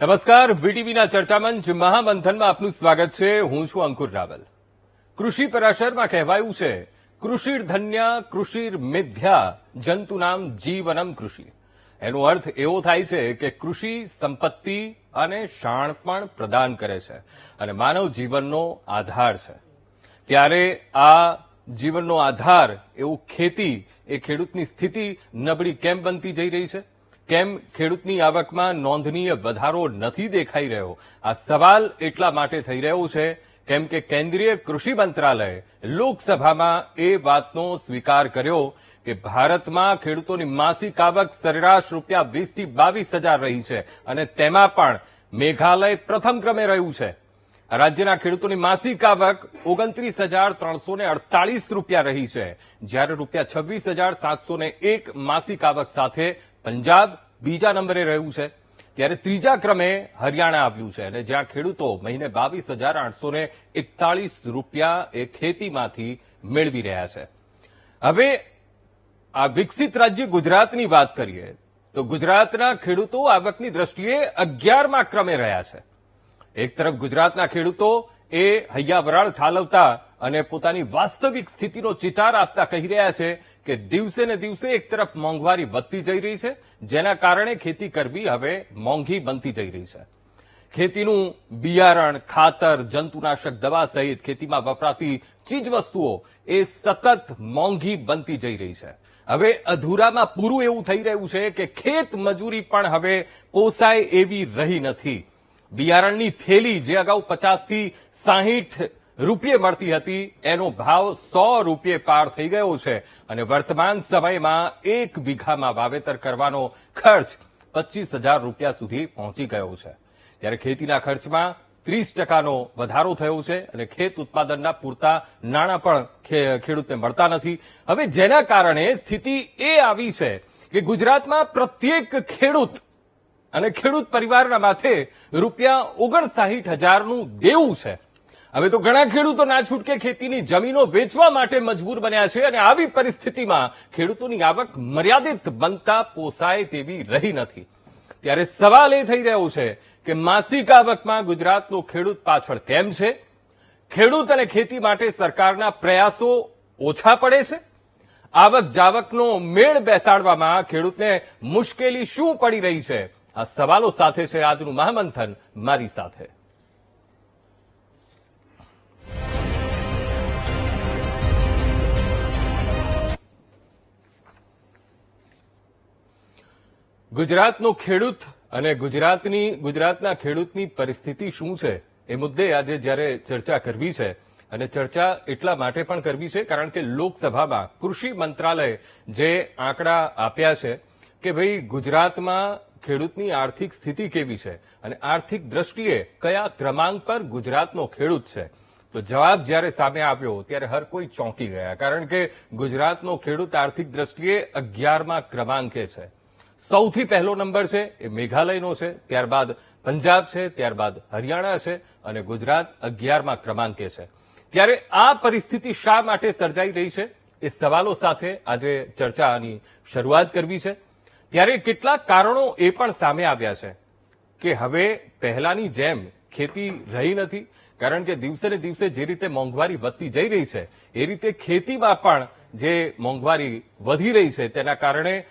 નમસ્કાર, વીટીવીના ચર્ચામંચ મહામંથનમાં આપનું સ્વાગત છે. હું છું અંકુર રાવલ. કૃષિ પરાશરમાં કહેવાયું છે, કૃષિર્ધન્યા કૃષિર્મેધ્યા જંતુનામ જીવનમ કૃષિ. એનો અર્થ એવો થાય છે કે કૃષિ સંપત્તિ અને શાણપણ પ્રદાન કરે છે અને માનવ જીવનનો આધાર છે. ત્યારે આ જીવનનો આધાર એવું ખેતી એ ખેડૂતની સ્થિતિ નબળી કેમ બનતી જઈ રહી છે? કેમ ખેડૂતની આવકમાં નોંધનીય વધારો નથી દેખાઈ રહ્યો? આ સવાલ એટલા માટે થઈ રહ્યો છે કેમ કે કેન્દ્રીય કૃષિ મંત્રાલયે લોકસભામાં એ વાતનો સ્વીકાર કર્યો કે ભારતમાં ખેડૂતોની માસિક આવક સરેરાશ રૂપિયા 20 થી 22 હજાર રહી છે અને તેમાં પણ મેઘાલય પ્રથમ ક્રમે રહ્યું છે. રાજ્યના ખેડૂતોની માસિક આવક 29,348 રૂપિયા રહી છે, જ્યારે રૂપિયા 26,701 માસિક આવક સાથે પંજાબ બીજા નંબરે રહ્યું છે. ત્યારે ત્રીજા ક્રમે હરિયાણા આવ્યું છે અને જ્યાં ખેડૂતો મહિને 22,841 રૂપિયા એ ખેતીમાંથી મેળવી રહ્યા છે. હવે આ વિકસિત રાજ્ય ગુજરાતની વાત કરીએ તો ગુજરાતના ખેડૂતો આવકની દ્રષ્ટિએ 11મા ક્રમે રહ્યા છે. એક તરફ ગુજરાતના ખેડૂતો એ હૈયાવરાળ ઠાલવતા અને પોતાની વાસ્તવિક સ્થિતિનો ચિતાર આપતા કહી રહ્યા છે કે દિવસે ને દિવસે એક તરફ મોંઘવારી વધતી જઈ રહી છે, જેના કારણે ખેતી કરવી હવે મોંઘી બનતી જઈ રહી છે. ખેતીનું બિયારણ, ખાતર, જંતુનાશક દવા સહિત ખેતીમાં વપરાતી ચીજવસ્તુઓ એ સતત મોંઘી બનતી જઈ રહી છે. હવે અધૂરામાં પૂરું એવું થઈ રહ્યું છે કે ખેત મજૂરી પણ હવે પોસાય એવી રહી નથી. બિયારણની થેલી જે અગાઉ 50 થી 60 રૂપિયે મળતી હતી એનો ભાવ 100 રૂપિયે પાર થઈ ગયો છે અને વર્તમાન સમયમાં 1 વીઘામાં વાવેતર કરવાનો ખર્ચ 25,000 રૂપિયા સુધી પહોંચી ગયો છે. ત્યારે ખેતીના ખર્ચમાં 30%નો વધારો થયો છે અને ખેત ઉત્પાદનના પૂરતા નાણાં પણ ખેડૂતને મળતા નથી. હવે જેના કારણે સ્થિતિ એ આવી છે કે ગુજરાતમાં પ્રત્યેક ખેડૂત અને ખેડૂત પરિવારના માથે રૂપિયા 59,000નું દેવું છે. હવે તો ઘણા ખેડૂતો ના છૂટકે ખેતીની જમીનો વેચવા માટે મજબૂર બન્યા છે અને આવી પરિસ્થિતિમાં ખેડૂતોની આવક મર્યાદિત બનતા પોસાય તેવી રહી નથી. ત્યારે સવાલ એ થઈ રહ્યો છે કે માસિક આવકમાં ગુજરાતનો ખેડૂત પાછળ કેમ છે? ખેડૂત અને ખેતી માટે સરકારના પ્રયાસો ઓછા પડે છે? આવક જાવકનો મેળ બેસાડવામાં ખેડૂતને મુશ્કેલી શું પડી રહી છે? આ સવાલો સાથે છે આજનું મહામંથન મારી સાથે. ગુજરાતનો ખેડૂત અને ગુજરાતના ખેડૂતની પરિસ્થિતિ શું છે એ મુદ્દે આજે જ્યારે ચર્ચા કરવી છે અને ચર્ચા એટલા માટે પણ કરવી છે કારણ કે લોકસભામાં કૃષિ મંત્રાલયે જે આંકડા આપ્યા છે કે ભાઈ ગુજરાતમાં ખેડૂતની આર્થિક સ્થિતિ કેવી છે અને આર્થિક દ્રષ્ટિએ કયા ક્રમાંક પર ગુજરાતનો ખેડૂત છે, તો જવાબ જ્યારે સામે આવ્યો ત્યારે હર કોઈ ચોંકી ગયા કારણ કે ગુજરાતનો ખેડૂત આર્થિક દ્રષ્ટિએ 11મા ક્રમાંકે છે. સૌથી પહેલો નંબર છે એ મેઘાલયનો છે, ત્યારબાદ પંજાબ છે, ત્યારબાદ હરિયાણા છે અને ગુજરાત 11મા ક્રમાંકે છે. ત્યારે આ પરિસ્થિતિ શા માટે સર્જાઈ રહી છે એ સવાલો સાથે આજે ચર્ચાની શરૂઆત કરવી છે. ત્યારે કેટલાક કારણો એ પણ સામે આવ્યા છે કે હવે પહેલાની જેમ ખેતી રહી નથી કારણ કે દિવસે ને દિવસે જે રીતે મોંઘવારી વધતી જઈ રહી છે એ રીતે ખેતીમાં પણ જે મોંઘવારી વધી રહી છે તેના કારણે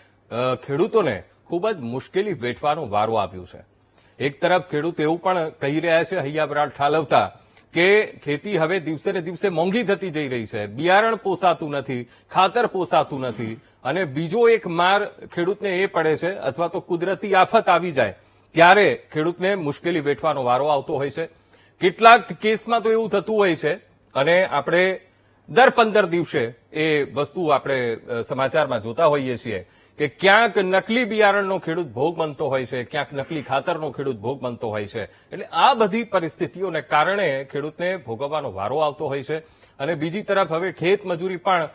ખેડૂતોને ખૂબ જ મુશ્કેલી વેઠવાનો વારો આવ્યો છે. એક તરફ ખેડૂત એવું પણ કહી રહ્યા છે હૈયાવરાળ ઠાલવતા કે ખેતી હવે દિવસે ને દિવસે મોંઘી થતી જઈ રહી છે, બિયારણ પોસાતું નથી, ખાતર પોસાતું નથી અને બીજો એક માર ખેડૂતને એ પડે છે અથવા તો કુદરતી આફત આવી જાય ત્યારે ખેડૂતને મુશ્કેલી વેઠવાનો વારો આવતો હોય છે. કેટલાક કેસમાં તો એવું થતું હોય છે અને આપણે દર 15 દિવસે એ વસ્તુ આપણે સમાચારમાં જોતા હોઈએ છીએ કે ક્યાંક નકલી બિયારણનો ખેડૂત ભોગ બનતો હોય છે, ક્યાંક નકલી ખાતરનો ખેડૂત ભોગ બનતો હોય છે. એટલે આ બધી પરિસ્થિતિઓને કારણે ખેડૂતને ભોગવવાનો વારો આવતો હોય છે અને બીજી તરફ હવે ખેત મજૂરી પણ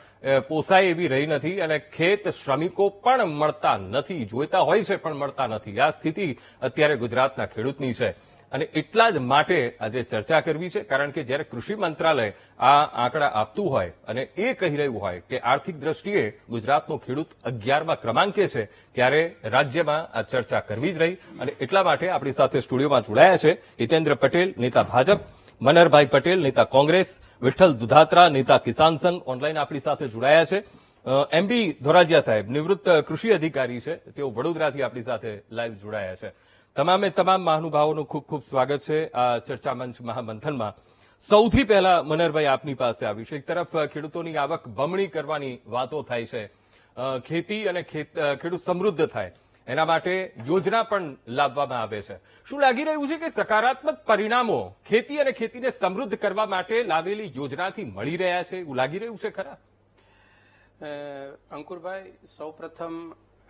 પોસાય એવી રહી નથી અને ખેત શ્રમિકો પણ મળતા નથી, જોઈતા હોય છે પણ મળતા નથી. આ સ્થિતિ અત્યારે ગુજરાતના ખેડૂતની છે અને એટલા જ માટે આજે ચર્ચા કરવી છે, કારણ કે જ્યારે કૃષિ મંત્રાલય આ આંકડા આપતું હોય અને એ કહી રહ્યું હોય કે આર્થિક દ્રષ્ટિએ ગુજરાતનો ખેડૂત 11મા ક્રમાંકે છે, ત્યારે રાજ્યમાં આ ચર્ચા કરવી જ રહી. અને એટલા માટે આપણી સાથે સ્ટુડિયોમાં જોડાયા છે હિતેન્દ્ર પટેલ, નેતા ભાજપ, મનહરભાઈ પટેલ, નેતા કોંગ્રેસ, વિઠ્ઠલ દુધાત્રા, નેતા કિસાન સંઘ, ઓનલાઈન આપણી સાથે જોડાયા છે. એમબી ધોરાજીયા સાહેબ નિવૃત્ત કૃષિ અધિકારી છે, તેઓ વડોદરાથી આપણી સાથે લાઈવ જોડાયા છે. તમામે તમામ મહાનુભાવોનું ખૂબ ખૂબ સ્વાગત છે આ ચર્ચા મંચ મહામંથનમાં. સૌથી પહેલા મનહરભાઈ આપની પાસે આવ્યું છે. એક તરફ ખેડૂતોની આવક બમણી કરવાની વાતો થાય છે, ખેતી અને ખેડૂત સમૃદ્ધ થાય એના માટે યોજના પણ લાવવામાં આવે છે. શું લાગી રહ્યું છે કે સકારાત્મક પરિણામો ખેતી અને ખેતીને સમૃદ્ધ કરવા માટે લાવેલી યોજનાથી મળી રહ્યા છે, એવું લાગી રહ્યું છે ખરા? અંકુરભાઈ, સૌપ્રથમ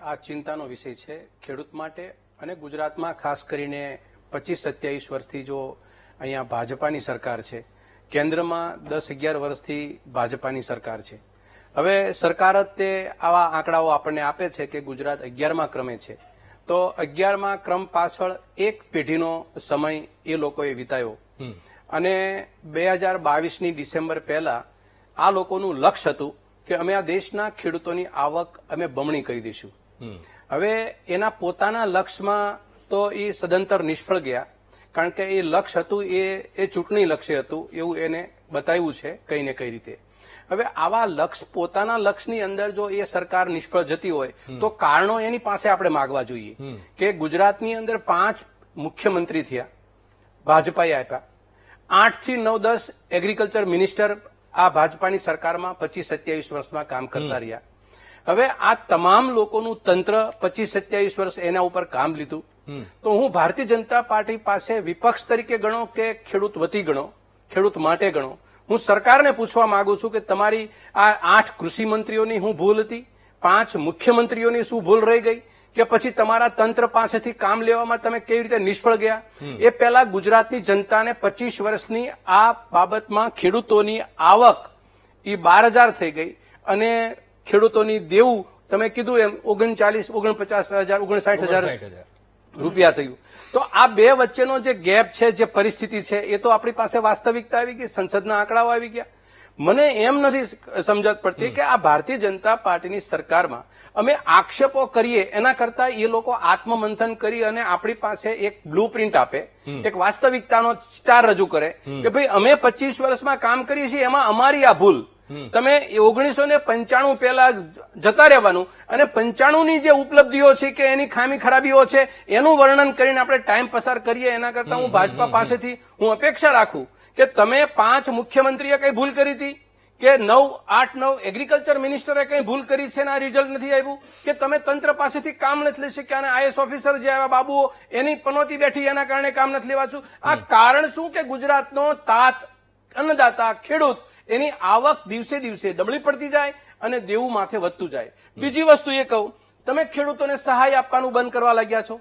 આ ચિંતાનો વિષય છે ખેડૂત માટે, અને ગુજરાતમાં ખાસ કરીને 25-27 વર્ષથી જો અહીંયા ભાજપાની સરકાર છે, કેન્દ્રમાં 10-11 વર્ષથી ભાજપાની સરકાર છે. હવે સરકાર જ તે આવા આંકડાઓ આપણને આપે છે કે ગુજરાત 11મા ક્રમે છે, તો 11મા ક્રમ પાછળ એક પેઢીનો સમય એ લોકોએ વિતાયો. અને 2022ની ડિસેમ્બર પહેલા આ લોકોનું લક્ષ્ય હતું કે અમે આ દેશના ખેડૂતોની આવક અમે બમણી કરી દઈશું. હવે એના પોતાના લક્ષ્યમાં તો એ સદંતર નિષ્ફળ ગયા, કારણ કે એ લક્ષ્ય હતું એ ચૂંટણી લક્ષ્ય હતું એવું એને બતાવ્યું છે કઈ ને કઈ રીતે. હવે આવા લક્ષ્ય, પોતાના લક્ષ્યની અંદર જો એ સરકાર નિષ્ફળ જતી હોય તો કારણો એની પાસે આપણે માગવા જોઈએ. કે ગુજરાતની અંદર 5 મુખ્યમંત્રી થયા, ભાજપાએ આપ્યા, 8 થી 9-10 એગ્રીકલ્ચર મિનિસ્ટર આ ભાજપાની સરકારમાં 25-27 વર્ષમાં કામ કરતા રહ્યા. હવે આ તમામ લોકોનું તંત્ર 25-27 વર્ષ એના ઉપર કામ લીધું. તો હું ભારતીય જનતા પાર્ટી પાસે વિપક્ષ તરીકે ગણો કે ખેડૂત વતી ગણો, ખેડૂત માટે ગણો, હું સરકારને પૂછવા માંગુ છું કે તમારી આ 8 કૃષિ મંત્રીઓની શું ભૂલ હતી, 5 મુખ્યમંત્રીઓની શું ભૂલ રહી ગઈ, કે પછી તમારા તંત્ર પાસેથી કામ લેવામાં તમે કેવી રીતે નિષ્ફળ ગયા? એ પહેલા ગુજરાતની જનતાને 25 વર્ષની આ બાબતમાં ખેડૂતોની આવક એ 12,000 થઈ ગઈ, અને ખેડૂતોની દેવું તમે કીધું એમ 39-49,000 રૂપિયા થયું. તો આ બે વચ્ચેનો જે ગેપ છે, જે પરિસ્થિતિ છે, એ તો આપણી પાસે વાસ્તવિકતા આવી ગઈ, સંસદના આંકડાઓ આવી ગયા. મને એમ નથી સમજત પડતી કે આ ભારતીય જનતા પાર્ટીની સરકારમાં અમે આક્ષેપો કરીએ એના કરતા એ લોકો આત્મમંથન કરી અને આપણી પાસે એક બ્લુપ્રિન્ટ આપે, એક વાસ્તવિકતાનો ચિતાર રજૂ કરે કે ભાઈ અમે 25 વર્ષમાં કામ કરીએ છીએ, એમાં અમારી આ ભૂલ. તમે 1995 પહેલા જતા રહેવાનું અને 95ની જે ઉપલબ્ધિઓ છે કે એની ખામી ખરાબીઓ છે એનું વર્ણન કરીને આપણે ટાઈમ પસાર કરીએ, એના કરતા હું ભાજપા પાસેથી હું અપેક્ષા રાખું કે તમે 5 મુખ્યમંત્રીએ કઈ ભૂલ કરી હતી, કે 8-9 એગ્રીકલ્ચર મિનિસ્ટરે કઈ ભૂલ કરી છે ને આ રિઝલ્ટ નથી આવ્યું, કે તમે તંત્ર પાસેથી કામ નથી લઈ શક્યા અને આઈએસ ઓફિસર જે આવ્યા બાબુઓ એની પનોતી બેઠી એના કારણે કામ નથી લેવાતું. આ કારણ શું કે ગુજરાતનો તાત અન્નદાતા ખેડૂત એની આવક દિવસે દિવસે ડબલી પડતી જાય અને દેવું માથે વધતું જાય. બીજી વસ્તુ એ કહું, તમે ખેડૂતોને સહાય આપવાનું બંધ કરવા લાગ્યા છો.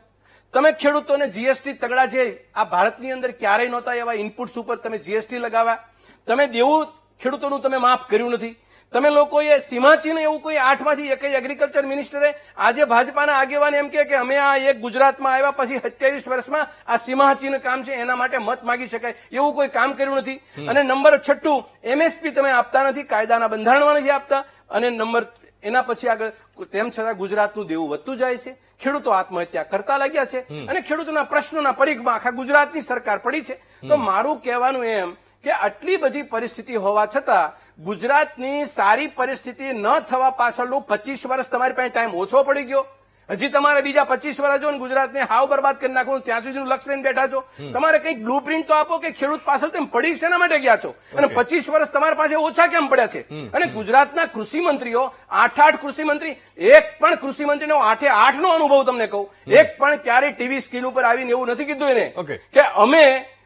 તમે ખેડૂતોને જીએસટી તગડા, જે આ ભારતની અંદર ક્યારેય નહોતા એવા ઇનપુટ્સ ઉપર તમે જીએસટી લગાવ્યા. તમે દેવું ખેડૂતોનું તમે માફ કર્યું નથી. તમે લોકોએ સીમાચીન એવું કોઈ 8માંથી એક એગ્રીકલ્ચર મિનિસ્ટરે આજે ભાજપાના આગેવાન એમ કે અમે આ એક ગુજરાતમાં આવ્યા પછી 27 વર્ષમાં આ સીમાચીન કામ છે એના માટે મત માંગી શકાય એવું કોઈ કામ કર્યું નથી. અને નંબર 6, એમએસપી તમે આપતા નથી, કાયદાના બંધારણમાં નથી આપતા. અને નંબર એના પછી આગળ તેમ છતાં ગુજરાતનું દેવું વધતું જાય છે, ખેડૂતો આત્મહત્યા કરતા લાગ્યા છે અને ખેડૂતોના પ્રશ્નોના પરીખમાં આખા ગુજરાતની સરકાર પડી છે. તો મારું કહેવાનું એમ કે આટલી બધી પરિસ્થિતિ હોવા છતાં ગુજરાતની સારી પરિસ્થિતિ ન થવા પાછળનું 25 વર્ષ તમારી પાસે ટાઈમ ઓછો પડી ગયો. હજી તમારે બીજા 25 વર્ષ જો ગુજરાતને હાવ બરબાદ કરી નાખવું, ત્યાં સુધીનું લક્ષ્ય લઈને બેઠા છો. તમારે કંઈક બ્લુપ્રિન્ટ તો આપો કે ખેડૂત પાછળ તેમ પડી શેના માટે ગયા છો, અને 25 વર્ષ તમારી પાસે ઓછા કેમ પડ્યા છે? અને ગુજરાતના કૃષિ મંત્રીઓ 8 કૃષિ મંત્રી, એક પણ કૃષિ મંત્રીનો 8 નો અનુભવ તમને કહું, એક પણ ક્યારે ટીવી સ્ક્રીન ઉપર આવીને એવું નથી કીધું એને કે અમે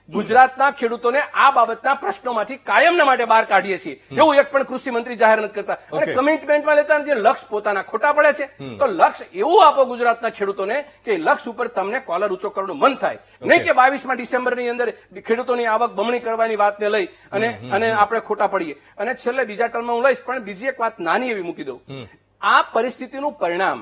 ગુજરાતના ખેડૂતોને આ બાબતના પ્રશ્નોમાંથી કાયમના માટે બહાર કાઢીએ છીએ, એવું એક પણ કૃષિ મંત્રી જાહેર નથી કરતા. અને કમિટમેન્ટમાં લેતા નથી, લક્ષ્ય પોતાના ખોટા પડે છે. તો લક્ષ્ય એવું આપો ગુજરાતના ખેડૂતોને કે લક્ષ્ય ઉપર તમને કોલર ઊંચો કરવાનું મન થાય, નહીં કે 22મા ડિસેમ્બરની અંદર ખેડૂતોની આવક બમણી કરવાની વાતને લઈ અને આપણે ખોટા પડીએ. અને છેલ્લે બીજા ટર્મમાં હું લઈશ, પણ બીજી એક વાત નાની એવી મૂકી દઉં. આ પરિસ્થિતિનું પરિણામ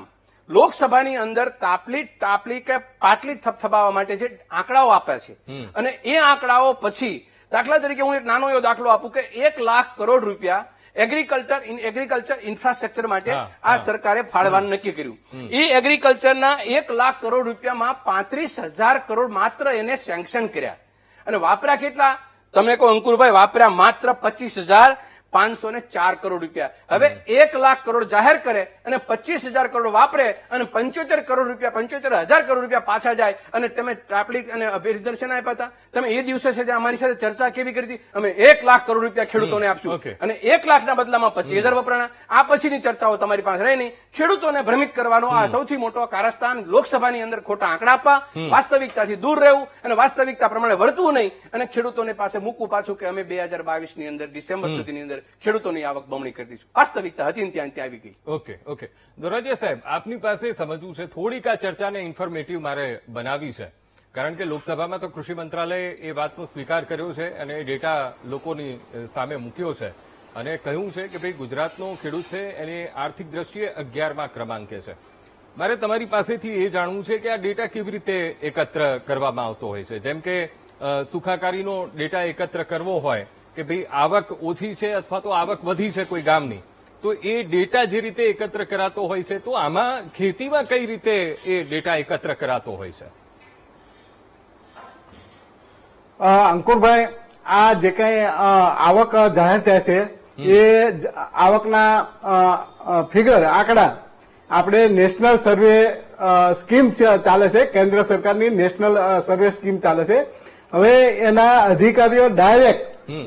લોકસભાની અંદર ટાપલી કે પાટલી થપથપાવવા માટે જે આંકડાઓ આપ્યા છે અને એ આંકડાઓ પછી દાખલા તરીકે હું એક નાનો એવો દાખલો આપું કે 1 લાખ કરોડ રૂપિયા એગ્રીકલ્ચર ઇન્ફ્રાસ્ટ્રક્ચર માટે આ સરકારે ફાળવાનું નક્કી કર્યું. એ એગ્રીકલ્ચરના 1 લાખ કરોડ રૂપિયામાં 35,000 કરોડ માત્ર એને સેન્કશન કર્યા અને વાપર્યા કેટલા? તમે કહો અંકુરભાઈ, વાપર્યા માત્ર 25,504 કરોડ રૂપિયા. હવે 1 લાખ કરોડ જાહેર કરે અને 25,000 કરોડ વાપરે અને 75 કરોડ રૂપિયા 75,000 કરોડ રૂપિયા પાછા જાય અને તમે ટાપલી અને અભિદર્શન આપ્યા હતા. તમે એ દિવસે છે અમારી સાથે ચર્ચા કેવી કરી હતી? અમે 1 લાખ કરોડ રૂપિયા ખેડૂતોને આપશું અને 1 લાખના બદલામાં 25,000 વપરાણા. આ પછીની ચર્ચાઓ તમારી પાસે રહે નહીં. ખેડૂતોને ભ્રમિત કરવાનો આ સૌથી મોટો કારસ્તાન. લોકસભાની અંદર ખોટા આંકડા આપવા, વાસ્તવિકતાથી દૂર રહેવું અને વાસ્તવિકતા પ્રમાણે વર્તવું નહીં અને ખેડૂતોને પાસે મૂકવું પાછું કે અમે 2022ની અંદર ડિસેમ્બર સુધીની અંદર ખેડૂતોની આવક બમણી કરી દઈશું. વાસ્તવિકતા હતી ત્યાં આવી ગઈ. ઓકે દોરાજીયા સાહેબ, આપની પાસે સમજવું છે, થોડીક આ ચર્ચાને ઇન્ફોર્મેટિવ મારે બનાવી છે, કારણ કે લોકસભામાં તો કૃષિ મંત્રાલયે એ વાતનો સ્વીકાર કર્યો છે અને એ ડેટા લોકોની સામે મૂક્યો છે અને કહ્યું છે કે ભાઈ ગુજરાતનો ખેડૂત છે એને આર્થિક દ્રષ્ટિએ 11મા ક્રમાંકે છે. મારે તમારી પાસેથી એ જાણવું છે કે આ ડેટા કેવી રીતે એકત્ર કરવામાં આવતો હોય છે? જેમ કે સુખાકારીનો ડેટા એકત્ર કરવો હોય કે ભાઈ આવક ઓછી છે અથવા તો આવક વધી છે કોઈ ગામની, તો એ ડેટા જે રીતે એકત્ર કરાતો હોય છે, તો આમાં ખેતીમાં કઈ રીતે એ ડેટા એકત્ર કરાતો હોય છે? અંકુરભાઈ, આ જે કઈ આવક જાહેર થાય છે એ આવકના ફિગર આંકડા આપણે નેશનલ સર્વે સ્કીમ ચાલે છે, કેન્દ્ર સરકારની નેશનલ સર્વે સ્કીમ ચાલે છે. હવે એના અધિકારીઓ ડાયરેક્ટ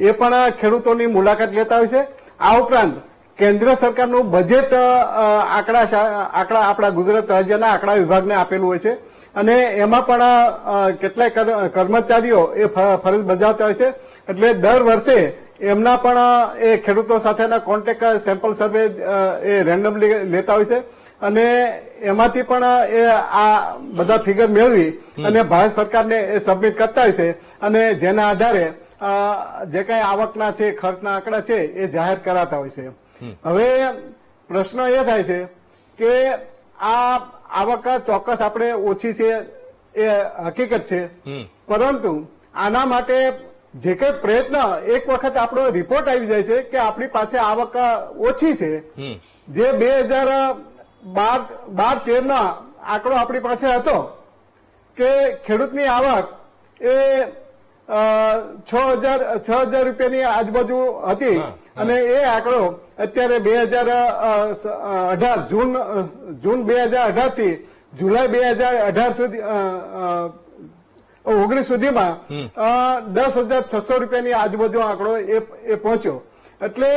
એ પણ ખેડૂતોની મુલાકાત લેતા હોય છે. આ ઉપરાંત કેન્દ્ર સરકારનું બજેટ આંકડા આપણા ગુજરાત રાજ્યના આંકડા વિભાગને આપેલું હોય છે અને એમાં પણ કેટલાય કર્મચારીઓ એ ફરજ બજાવતા હોય છે. એટલે દર વર્ષે એમના પણ એ ખેડૂતો સાથેના કોન્ટેક્ટ સેમ્પલ સર્વે એ રેન્ડમલી લેતા હોય છે અને એમાંથી પણ એ આ બધા ફિગર મેળવી અને ભારત સરકારને એ સબમિટ કરતા હોય છે અને જેના આધારે જે કઈ આવકના છે, ખર્ચના આંકડા છે એ જાહેર કરાતા હોય છે. હવે પ્રશ્ન એ થાય છે કે આ આવક ચોક્કસ આપણે ઓછી છે એ હકીકત છે, પરંતુ આના માટે જે કઈ પ્રયત્ન, એક વખત આપણો રિપોર્ટ આવી જાય છે કે આપણી પાસે આવક ઓછી છે, જે 2012-13 આંકડો આપણી પાસે હતો કે ખેડૂતની આવક એ 6,000 રૂપિયાની આજુબાજુ હતી અને એ આંકડો અત્યારે 2018 જૂન 2018 થી જુલાઈ 2018 સુધી 19 સુધીમાં 10,600 રૂપિયાની આજુબાજુ આંકડો એ પહોંચ્યો. એટલે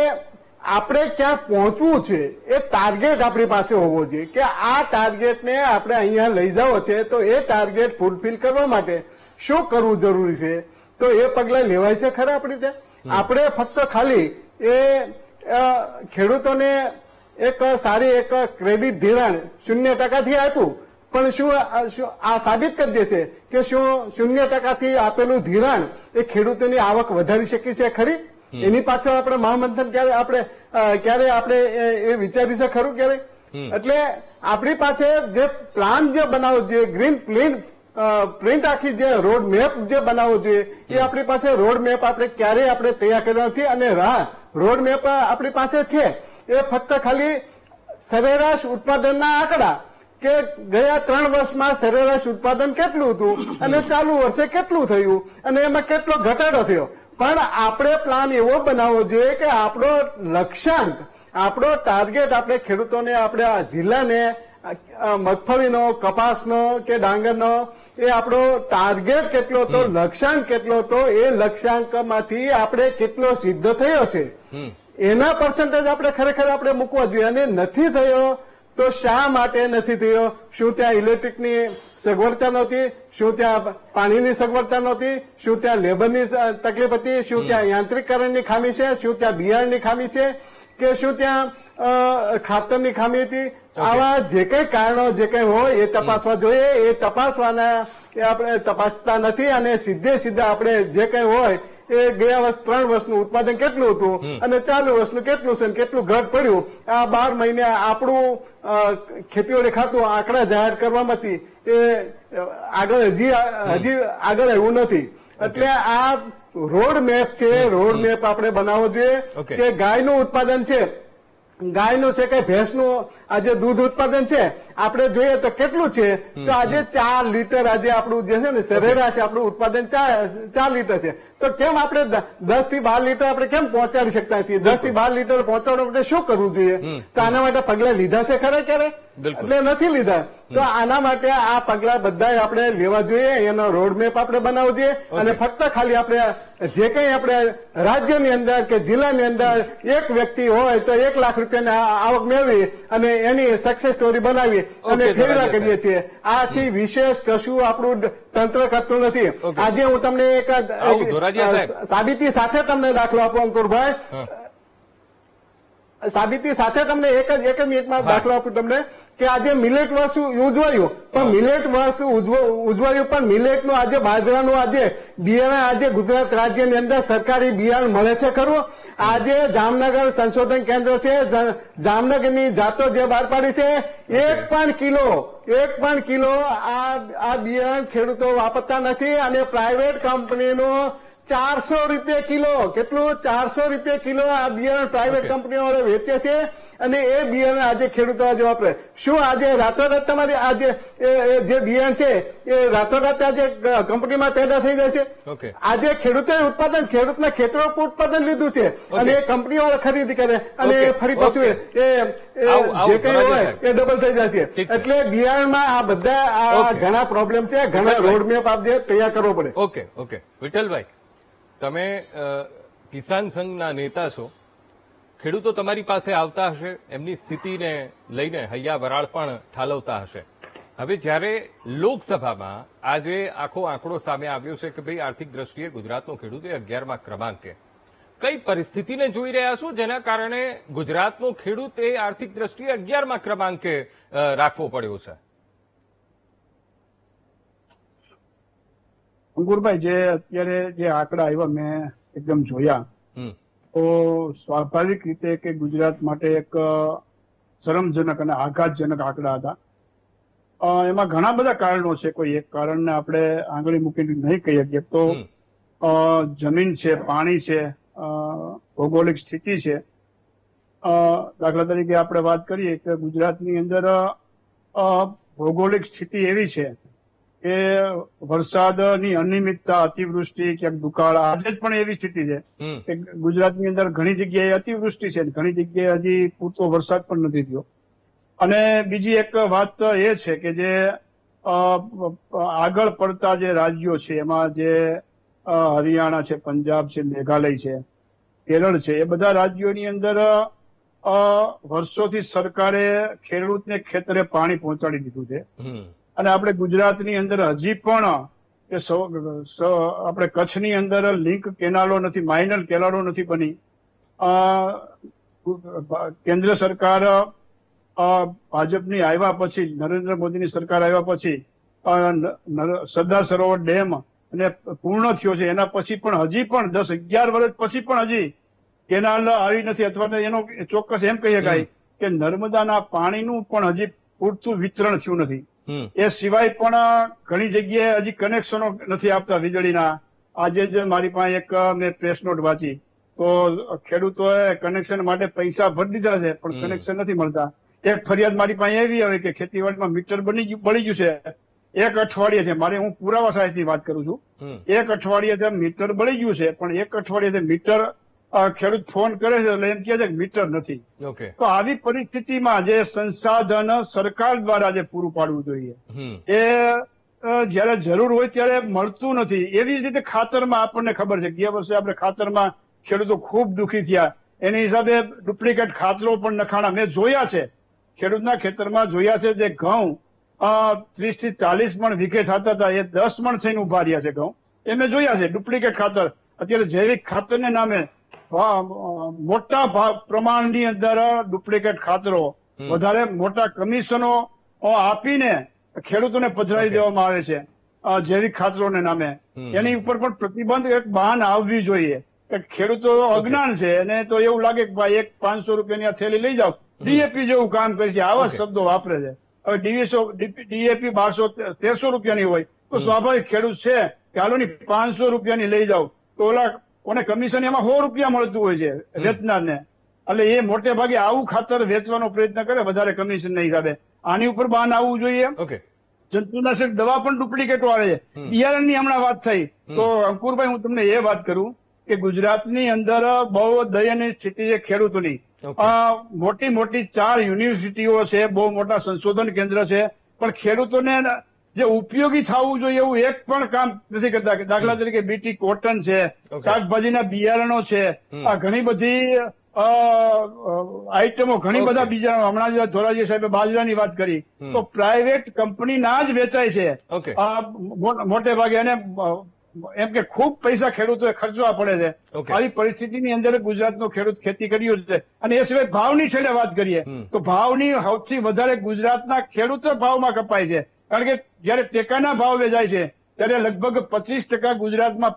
આપણે ક્યાં પહોંચવું છે એ ટાર્ગેટ આપણી પાસે હોવો જોઈએ કે આ ટાર્ગેટને આપણે અહીંયા લઈ જવો છે, તો એ ટાર્ગેટ ફૂલફિલ કરવા માટે શું કરવું જરૂરી છે, તો એ પગલાં લેવાય છે ખરા આપણી ત્યાં? આપણે ફક્ત ખાલી એ ખેડૂતોને એક સારી એક ક્રેડિટ ધિરાણ 0% આપ્યું, પણ શું આ સાબિત કરી દે છે કે શું 0% આપેલું ધિરાણ એ ખેડૂતોની આવક વધારી શકી છે ખરી? એની પાછળ આપણે મહામંથન ક્યારે આપણે એ વિચાર્યું છે ખરું ક્યારે? એટલે આપણી પાસે જે પ્લાન જે બનાવવો જોઈએ, ગ્રીન પ્રિન્ટ આખી જે રોડ મેપ જે બનાવવો જોઈએ, એ આપણી પાસે રોડ મેપ આપણે ક્યારેય આપણે તૈયાર કર્યો નથી. અને રોડ મેપ આપણી પાસે છે એ ફક્ત ખાલી સરેરાશ ઉત્પાદનના આંકડા કે ગયા 3 વર્ષમાં સરેરાશ ઉત્પાદન કેટલું હતું અને ચાલુ વર્ષે કેટલું થયું અને એમાં કેટલો ઘટાડો થયો. પણ આપણે પ્લાન એવો બનાવવો જોઈએ કે આપણો લક્ષ્યાંક, આપણો ટાર્ગેટ આપણે ખેડૂતોને, આપણે આ જિલ્લાને મગફળીનો, કપાસનો કે ડાંગરનો એ આપણો ટાર્ગેટ કેટલો હતો, લક્ષ્યાંક કેટલો હતો, એ લક્ષ્યાંકમાંથી આપણે કેટલો સિદ્ધ થયો છે એના પર્સન્ટેજ આપણે ખરેખર આપણે મૂકવા જોઈએ. અને નથી થયો તો શા માટે નથી થયો? શું ત્યાં ઇલેક્ટ્રિકની સગવડતા નહોતી? શું ત્યાં પાણીની સગવડતા નહોતી? શું ત્યાં લેબરની તકલીફ હતી? શું ત્યાં યાંત્રિકરણની ખામી છે? શું ત્યાં બિયારણની ખામી છે? કે શું ત્યાં ખાતરની ખામી હતી? આવા જે કઈ કારણો જે કઈ હોય એ તપાસવા જોઈએ. એ તપાસવાના એ આપણે તપાસતા નથી અને સીધા આપણે જે કઈ હોય એ ગયા વર્ષ 3 વર્ષનું ઉત્પાદન કેટલું હતું અને ચાલુ વર્ષનું કેટલું છે અને કેટલું ઘટ પડ્યું આ 12 મહિને આપણું ખેતીવાડી ખાતું આંકડા જાહેર કરવામાંથી એ આગળ હજી આગળ આવ્યું નથી. એટલે આ રોડ મેપ છે, રોડ મેપ આપણે બનાવવો જોઈએ કે ગાયનું ઉત્પાદન છે, ગાયનું છે કે ભેંસનું આજે દૂધ ઉત્પાદન છે આપણે જોઈએ તો કેટલું છે, તો આજે 4 લીટર આજે આપણું જે છે ને સરેરાશ આપણું ઉત્પાદન 4 લીટર છે. તો કેમ આપણે 10 થી 12 લીટર આપણે કેમ પહોંચાડી શકતા નથી? 10 થી 12 લીટર પહોંચાડવા માટે શું કરવું જોઈએ? તો આના માટે પગલા લીધા છે ખરે ક્યારે? એટલે નથી લીધા. તો આના માટે આ પગલા બધા આપણે લેવા જોઈએ, એનો રોડમેપ આપણે બનાવવો જોઈએ અને ફક્ત ખાલી આપણે જે કંઈ આપણે રાજ્યની અંદર કે જિલ્લાની અંદર એક વ્યક્તિ હોય તો 1 લાખ રૂપિયાની આવક મેળવી અને એની સક્સેસ સ્ટોરી બનાવી અને ફેરવા કરીએ છીએ. આથી વિશેષ કશું આપણું તંત્ર કરતું નથી. આજે હું તમને એક સાબિતી સાથે તમને દાખલો આપું અંકુરભાઈ, સાબિતી સાથે તમને એક જ મિનિટમાં દાખલો આપું તમને કે આજે મિલેટ વર્ષ ઉજવાયું પણ મિલેટ વર્ષ ઉજવાયું પણ મિલેટનું આજે બાજરાનું આજે બિયારણ આજે ગુજરાત રાજ્યની અંદર સરકારી બિયારણ મળે છે ખરું? આજે જામનગર સંશોધન કેન્દ્ર છે, જામનગરની જાતો જે બહાર પાડી છે, એક પણ કિલો આ બિયારણ ખેડૂતો વાપરતા નથી અને પ્રાઇવેટ કંપનીનું 400 રૂપિયા કિલો, કેટલું 400 રૂપિયા કિલો આ બિયારણ પ્રાઇવેટ કંપનીઓ વેચે છે અને એ બિયારણ આજે ખેડૂતો આજે વાપરે. શું આજે રાતોરાત તમારી આજે જે બિયારણ છે એ રાતોરાત આજે કંપનીમાં પેદા થઈ જાય છે? આજે ખેડૂતોએ ઉત્પાદન ખેડૂતના ખેતરો ઉત્પાદન લીધું છે અને એ કંપનીઓ ખરીદી કરે અને ફરી પાછું એ જે કઈ હોય એ ડબલ થઈ જાય છે. એટલે બિયારણમાં આ બધા ઘણા પ્રોબ્લેમ છે, ઘણા રોડમેપ આપણે તૈયાર કરવો પડે. ઓકે વિઠ્ઠલભાઈ, તમે કિસાન સંઘના નેતા છો, ખેડૂતો તમારી પાસે આવતા હશે, એમની સ્થિતિને લઈને હૈયા વરાળ પણ ઠાલવતા હશે. હવે જ્યારે લોકસભામાં આજે આખો આંકડો સામે આવ્યો છે કે ભાઈ આર્થિક દ્રષ્ટિએ ગુજરાતનો ખેડૂત એ 11મા ક્રમાંકે, કઈ પરિસ્થિતિને જોઈ રહ્યા છો જેના કારણે ગુજરાતનો ખેડૂત એ આર્થિક દ્રષ્ટિએ 11મા ક્રમાંકે રાખવો પડ્યો છે? અંકુરભાઈ, જે અત્યારે જે આંકડા આવ્યા મેં એકદમ જોયા તો સ્વાભાવિક રીતે કે ગુજરાત માટે એક શરમજનક અને આઘાતજનક આંકડા હતા. એમાં ઘણા બધા કારણો છે, કોઈ એક કારણને આપણે આંગળી મૂકીને નહીં કહી શકીએ. તો જમીન છે, પાણી છે, ભૌગોલિક સ્થિતિ છે. દાખલા તરીકે આપણે વાત કરીએ કે ગુજરાતની અંદર ભૌગોલિક સ્થિતિ એવી છે કે વરસાદની અનિયમિતતા, અતિવૃષ્ટિ, ક્યાંક દુકાળ, આજે જ પણ એવી સ્થિતિ છે કે ગુજરાતની અંદર ઘણી જગ્યાએ અતિવૃષ્ટિ છે, ઘણી જગ્યાએ હજી પૂરતો વરસાદ પણ નથી થયો. અને બીજી એક વાત એ છે કે જે આગળ પડતા જે રાજ્યો છે એમાં જે હરિયાણા છે, પંજાબ છે, મેઘાલય છે, કેરળ છે, એ બધા રાજ્યોની અંદર વર્ષોથી સરકારે ખેડૂતને ખેતરે પાણી પહોંચાડી દીધું છે. અને આપણે ગુજરાતની અંદર હજી પણ કે આપણે કચ્છની અંદર લિંક કેનાલો નથી, માઇનર કેનાલો નથી બની. કેન્દ્ર સરકાર ભાજપની આવ્યા પછી, નરેન્દ્ર મોદીની સરકાર આવ્યા પછી સરદાર સરોવર ડેમ અને પૂર્ણ થયો છે, એના પછી પણ હજી પણ 10-11 વર્ષ પછી પણ હજી કેનાલ આવી નથી. અથવા એનો ચોક્કસ એમ કહી શકાય કે નર્મદાના પાણીનું પણ હજી પૂરતું વિતરણ થયું નથી. એ સિવાય પણ ઘણી જગ્યાએ હજી કનેક્શનો નથી આપતા વીજળીના. આજે જ મારી પાસે એક મેં પ્રેસ નોટ વાંચી તો ખેડૂતોએ કનેક્શન માટે પૈસા ભરી દીધા છે પણ કનેક્શન નથી મળતા. એક ફરિયાદ મારી પાસે એવી આવે કે ખેતીવાડીમાં મીટર બળી ગયું છે, 1 અઠવાડિયે છે, મારે હું પુરાવા સહાયથી વાત કરું છું, 1 અઠવાડિયે મીટર બળી ગયું છે પણ 1 અઠવાડિયે મીટર ખેડૂત ફોન કરે છે એટલે એમ કહે છે કે મીટર નથી. તો આવી પરિસ્થિતિમાં જે સંસાધન સરકાર દ્વારા જે પૂરું પાડવું જોઈએ એ જયારે જરૂર હોય ત્યારે મળતું નથી. એવી જ રીતે ખાતરમાં આપણને ખબર છે, ગયા વર્ષે આપણે ખાતરમાં ખેડૂતો ખૂબ દુઃખી થયા, એની હિસાબે ડુપ્લિકેટ ખાતરો પણ નખાણા મેં જોયા છે, ખેડૂતના ખેતરમાં જોયા છે. જે ઘઉં 30 થી 40 મણ વીઘે થતા હતા એ 10 મણ થઈને ઉભા રહ્યા છે ઘઉં, એ મેં જોયા છે. ડુપ્લિકેટ ખાતર, અત્યારે જૈવિક ખાતરને નામે મોટા પ્રમાણની અંદર ડુપ્લિકેટ ખાતરો, વધારે મોટા કમિશનો આપીને ખેડૂતોને પધરાવી દેવામાં આવે છે. જૈવિક ખાતરોને નામે એની ઉપર પણ પ્રતિબંધ એક બાન આવવી જોઈએ કે ખેડૂતો અજ્ઞાન છે અને તો એવું લાગે કે ભાઈ એક 500 રૂપિયાની આ થેલી લઈ જાઓ ડીએપી જેવું કામ કરે છે આવા શબ્દો વાપરે છે. હવે ડીએપી 1200-1300 રૂપિયાની હોય તો સ્વાભાવિક ખેડૂત છે કે હાલો ની 500 રૂપિયાની લઈ જાઓ તો ઓલા કોને કમિશન એમાં 100 રૂપિયા મળતું હોય છે વેચનારને. એટલે એ મોટે ભાગે આવું ખાતર વેચવાનો પ્રયત્ન કરે વધારે કમિશન ના હિસાબે. આની ઉપર બાન આવવું જોઈએ. ઓકે, જંતુનાશક દવા પણ ડુપ્લિકેટો આવે છે. બિયારણની હમણાં વાત થઈ તો અંકુરભાઈ હું તમને એ વાત કરું કે ગુજરાતની અંદર બહુ દયનીય સ્થિતિ છે ખેડૂતોની. મોટી મોટી 4 યુનિવર્સિટીઓ છે, બહુ મોટા સંશોધન કેન્દ્ર છે, પણ ખેડૂતોને જે ઉપયોગી થવું જોઈએ એવું એક પણ કામ નથી કરતા. દાખલા તરીકે બીટી કોટન છે, શાકભાજીના બિયારણો છે, આ ઘણી બધી આઈટમો, ઘણી બધા બીજા, હમણાં જે ધોરાજી સાહેબે બાજરાની વાત કરી તો પ્રાઇવેટ કંપનીના જ વેચાય છે મોટે ભાગે. અને એમ કે ખૂબ પૈસા ખેડૂતોએ ખર્ચવા પડે છે. આવી પરિસ્થિતિની અંદર ગુજરાતનો ખેડૂત ખેતી કર્યો છે. અને એ સિવાય ભાવની છેલ્લે વાત કરીએ તો ભાવની સૌથી વધારે ગુજરાતના ખેડૂતો ભાવમાં કપાય છે. કારણ કે જયારે ટેકાના ભાવ વેચાય છે ત્યારે લગભગ 25% ગુજરાતમાં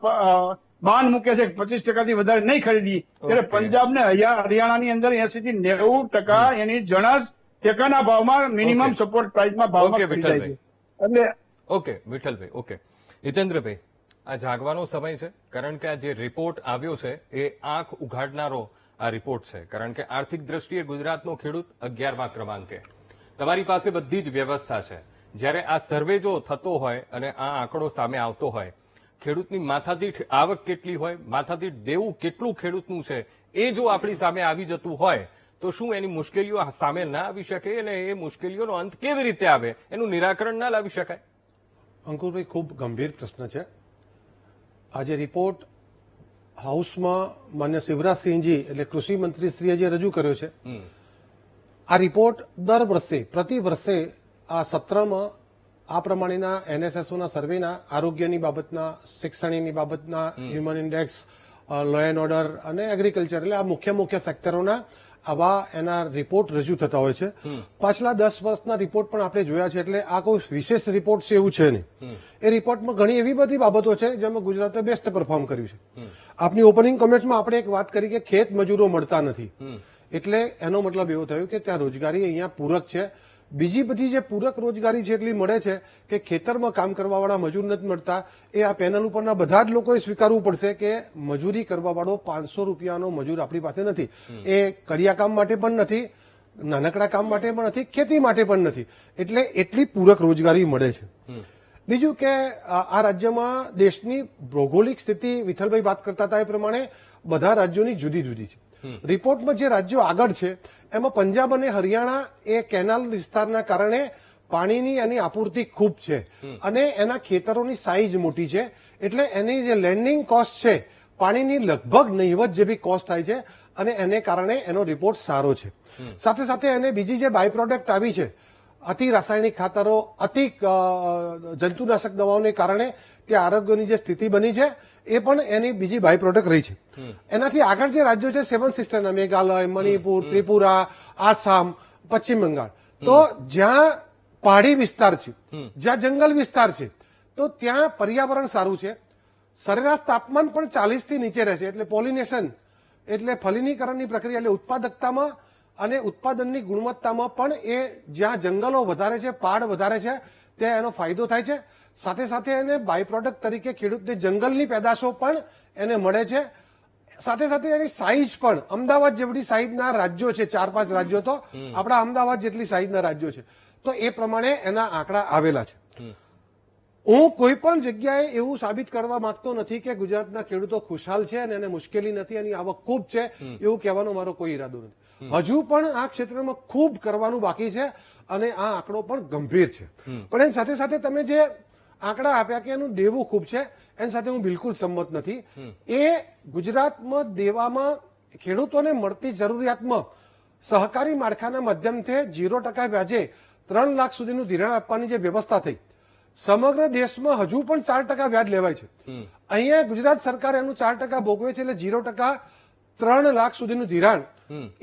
બાન મૂકે છે, 25% થી વધારે નહીં ખરીદી. ત્યારે પંજાબ ને હરિયાણાની અંદર 80 થી 90% એની જણસ ટેકાના ભાવમાં મિનિમમ સપોર્ટ પ્રાઇસમાં ભાવમાં ખરીદાય છે. એટલે ઓકે વિઠ્ઠલભાઈ, ઓકે હિતેન્દ્રભાઈ, આ જાગવાનો સમય છે કારણ કે આ જે રિપોર્ટ આવ્યો છે એ આંખ ઉઘાડનારો આ રિપોર્ટ છે. કારણ કે આર્થિક દ્રષ્ટિએ ગુજરાતનો ખેડૂત 11મા ક્રમાંકે. તમારી પાસે બધી જ વ્યવસ્થા છે. જ્યારે આ સર્વે જો થતો હોય અને આ આંકડો સામે આવતો હોય, ખેડૂતની માથાદીઠ આવક કેટલી હોય, માથાદીઠ દેવું કેટલું ખેડૂતનું છે, એ જો આપણી સામે આવી જતું હોય તો શું એની મુશ્કેલીઓ સામે ના આવી શકે અને એ મુશ્કેલીઓનો અંત કેવી રીતે આવે, એનું નિરાકરણ ના લાવી શકાય? અંકુરભાઈ, ખૂબ ગંભીર પ્રશ્ન છે. આજે રિપોર્ટ હાઉસમાં માન્ય શિવરાજસિંહજી એટલે કૃષિ મંત્રીશ્રીએ જે રજૂ કર્યો છે, આ રિપોર્ટ દર વર્ષે પ્રતિ વર્ષે આ સત્રમાં આ પ્રમાણેના એનએસએસઓના સર્વેના આરોગ્યની બાબતના, શિક્ષણની બાબતના, human index, law and order અને એગ્રીકલ્ચર એટલે આ મુખ્ય સેક્ટરોના આવા એના રિપોર્ટ રજૂ થતા હોય છે. પાછલા 10 વર્ષના રિપોર્ટ પણ આપણે જોયા છે. એટલે આ કોઈ વિશેષ રિપોર્ટ છે એવું છે નહીં. એ રિપોર્ટમાં ઘણી એવી બધી બાબતો છે જેમાં ગુજરાતે બેસ્ટ પરફોર્મ કર્યું છે. આપની ઓપનિંગ કોમેન્ટમાં આપણે એક વાત કરી કે ખેત મજૂરો મળતા નથી, એટલે એનો મતલબ એવો થયો કે ત્યાં રોજગારી અહીંયા પૂરક છે. બીજી બધી જે પૂરક રોજગારી છે એટલી મળે છે કે ખેતરમાં કામ કરવાવાળા મજૂર નથી મળતા. એ આ પેનલ ઉપરના બધા જ લોકોએ સ્વીકારવું પડશે કે મજૂરી કરવાવાળો 500 રૂપિયાનો મજૂર આપણી પાસે નથી. એ કડિયા કામ માટે પણ નથી, નાનકડા કામ માટે પણ નથી, ખેતી માટે પણ નથી. એટલે એટલી પૂરક રોજગારી મળે છે. બીજું કે આ રાજ્યમાં દેશની ભૌગોલિક સ્થિતિ વિઠ્ઠલભાઈ વાત કરતા હતા એ પ્રમાણે બધા રાજ્યોની જુદી જુદી છે. રિપોર્ટમાં જે રાજ્યો આગળ છે એમાં પંજાબ અને હરિયાણા એ કેનાલ વિસ્તારના કારણે પાણીની એની આપૂર્તિ ખૂબ છે અને એના ખેતરોની સાઈઝ મોટી છે. એટલે એની જે લેન્ડિંગ કોસ્ટ છે પાણીની લગભગ નહીવત જેવી કોસ્ટ થાય છે અને એને કારણે એનો રિપોર્ટ સારો છે. સાથે સાથે એને બીજી જે બાય પ્રોડક્ટ આવી છે, અતિ રાસાયણિક ખાતરો, અતિ જંતુનાશક દવાઓને કારણે ત્યાં આરોગ્યની જે સ્થિતિ બની છે એ પણ એની બીજી બાય પ્રોડક્ટ રહી છે. એનાથી આગળ જે રાજ્યો છે 7 સિસ્ટરના મેઘાલય, મણિપુર, ત્રિપુરા, આસામ, પશ્ચિમ બંગાળ, તો જ્યાં પહાડી વિસ્તાર છે, જ્યાં જંગલ વિસ્તાર છે, તો ત્યાં પર્યાવરણ સારું છે. સરેરાશ તાપમાન પણ 40 થી નીચે રહે છે. એટલે પોલિનેશન એટલે ફલિનીકરણની પ્રક્રિયા એટલે ઉત્પાદકતામાં અને ઉત્પાદનની ગુણવત્તામાં પણ એ જ્યાં જંગલો વધારે છે, પહાડ વધારે છે, ત્યાં એનો ફાયદો થાય છે. સાથે સાથે એને બાય પ્રોડક્ટ તરીકે ખેડૂતને જંગલની પેદાશો પણ એને મળે છે. સાથે સાથે એની સાઈઝ પણ અમદાવાદ જેવડી સાઈઝના રાજ્યો છે, 4-5 રાજ્યો તો આપણા અમદાવાદ જેટલી સાઈઝના રાજ્યો છે. તો એ પ્રમાણે એના આંકડા આવેલા છે. હું કોઈ પણ જગ્યાએ એવું સાબિત કરવા માંગતો નથી કે ગુજરાતના ખેડૂતો ખુશહાલ છે અને એને મુશ્કેલી નથી, એની આવક ખૂબ છે, એવું કહેવાનો મારો કોઈ ઈરાદો નથી. હજુ પણ આ ક્ષેત્રમાં ખૂબ કરવાનું બાકી છે અને આ આંકડો પણ ગંભીર છે. પણ એની સાથે સાથે તમે જે આંકડા આપ્યા કે એનું દેવું ખૂબ છે, એની સાથે હું બિલકુલ સંમત નથી. એ ગુજરાતમાં દેવામાં ખેડૂતોને મળતી જરૂરિયાતમાં સહકારી માળખાના માધ્યમથી 0% વ્યાજે 3 લાખ સુધીનું ધિરાણ આપવાની જે વ્યવસ્થા થઈ, સમગ્ર દેશમાં હજુ પણ 4% વ્યાજ લેવાય છે. અહીંયા ગુજરાત સરકાર એનું 4% ભોગવે છે. એટલે 0% 3 લાખ સુધીનું ધિરાણ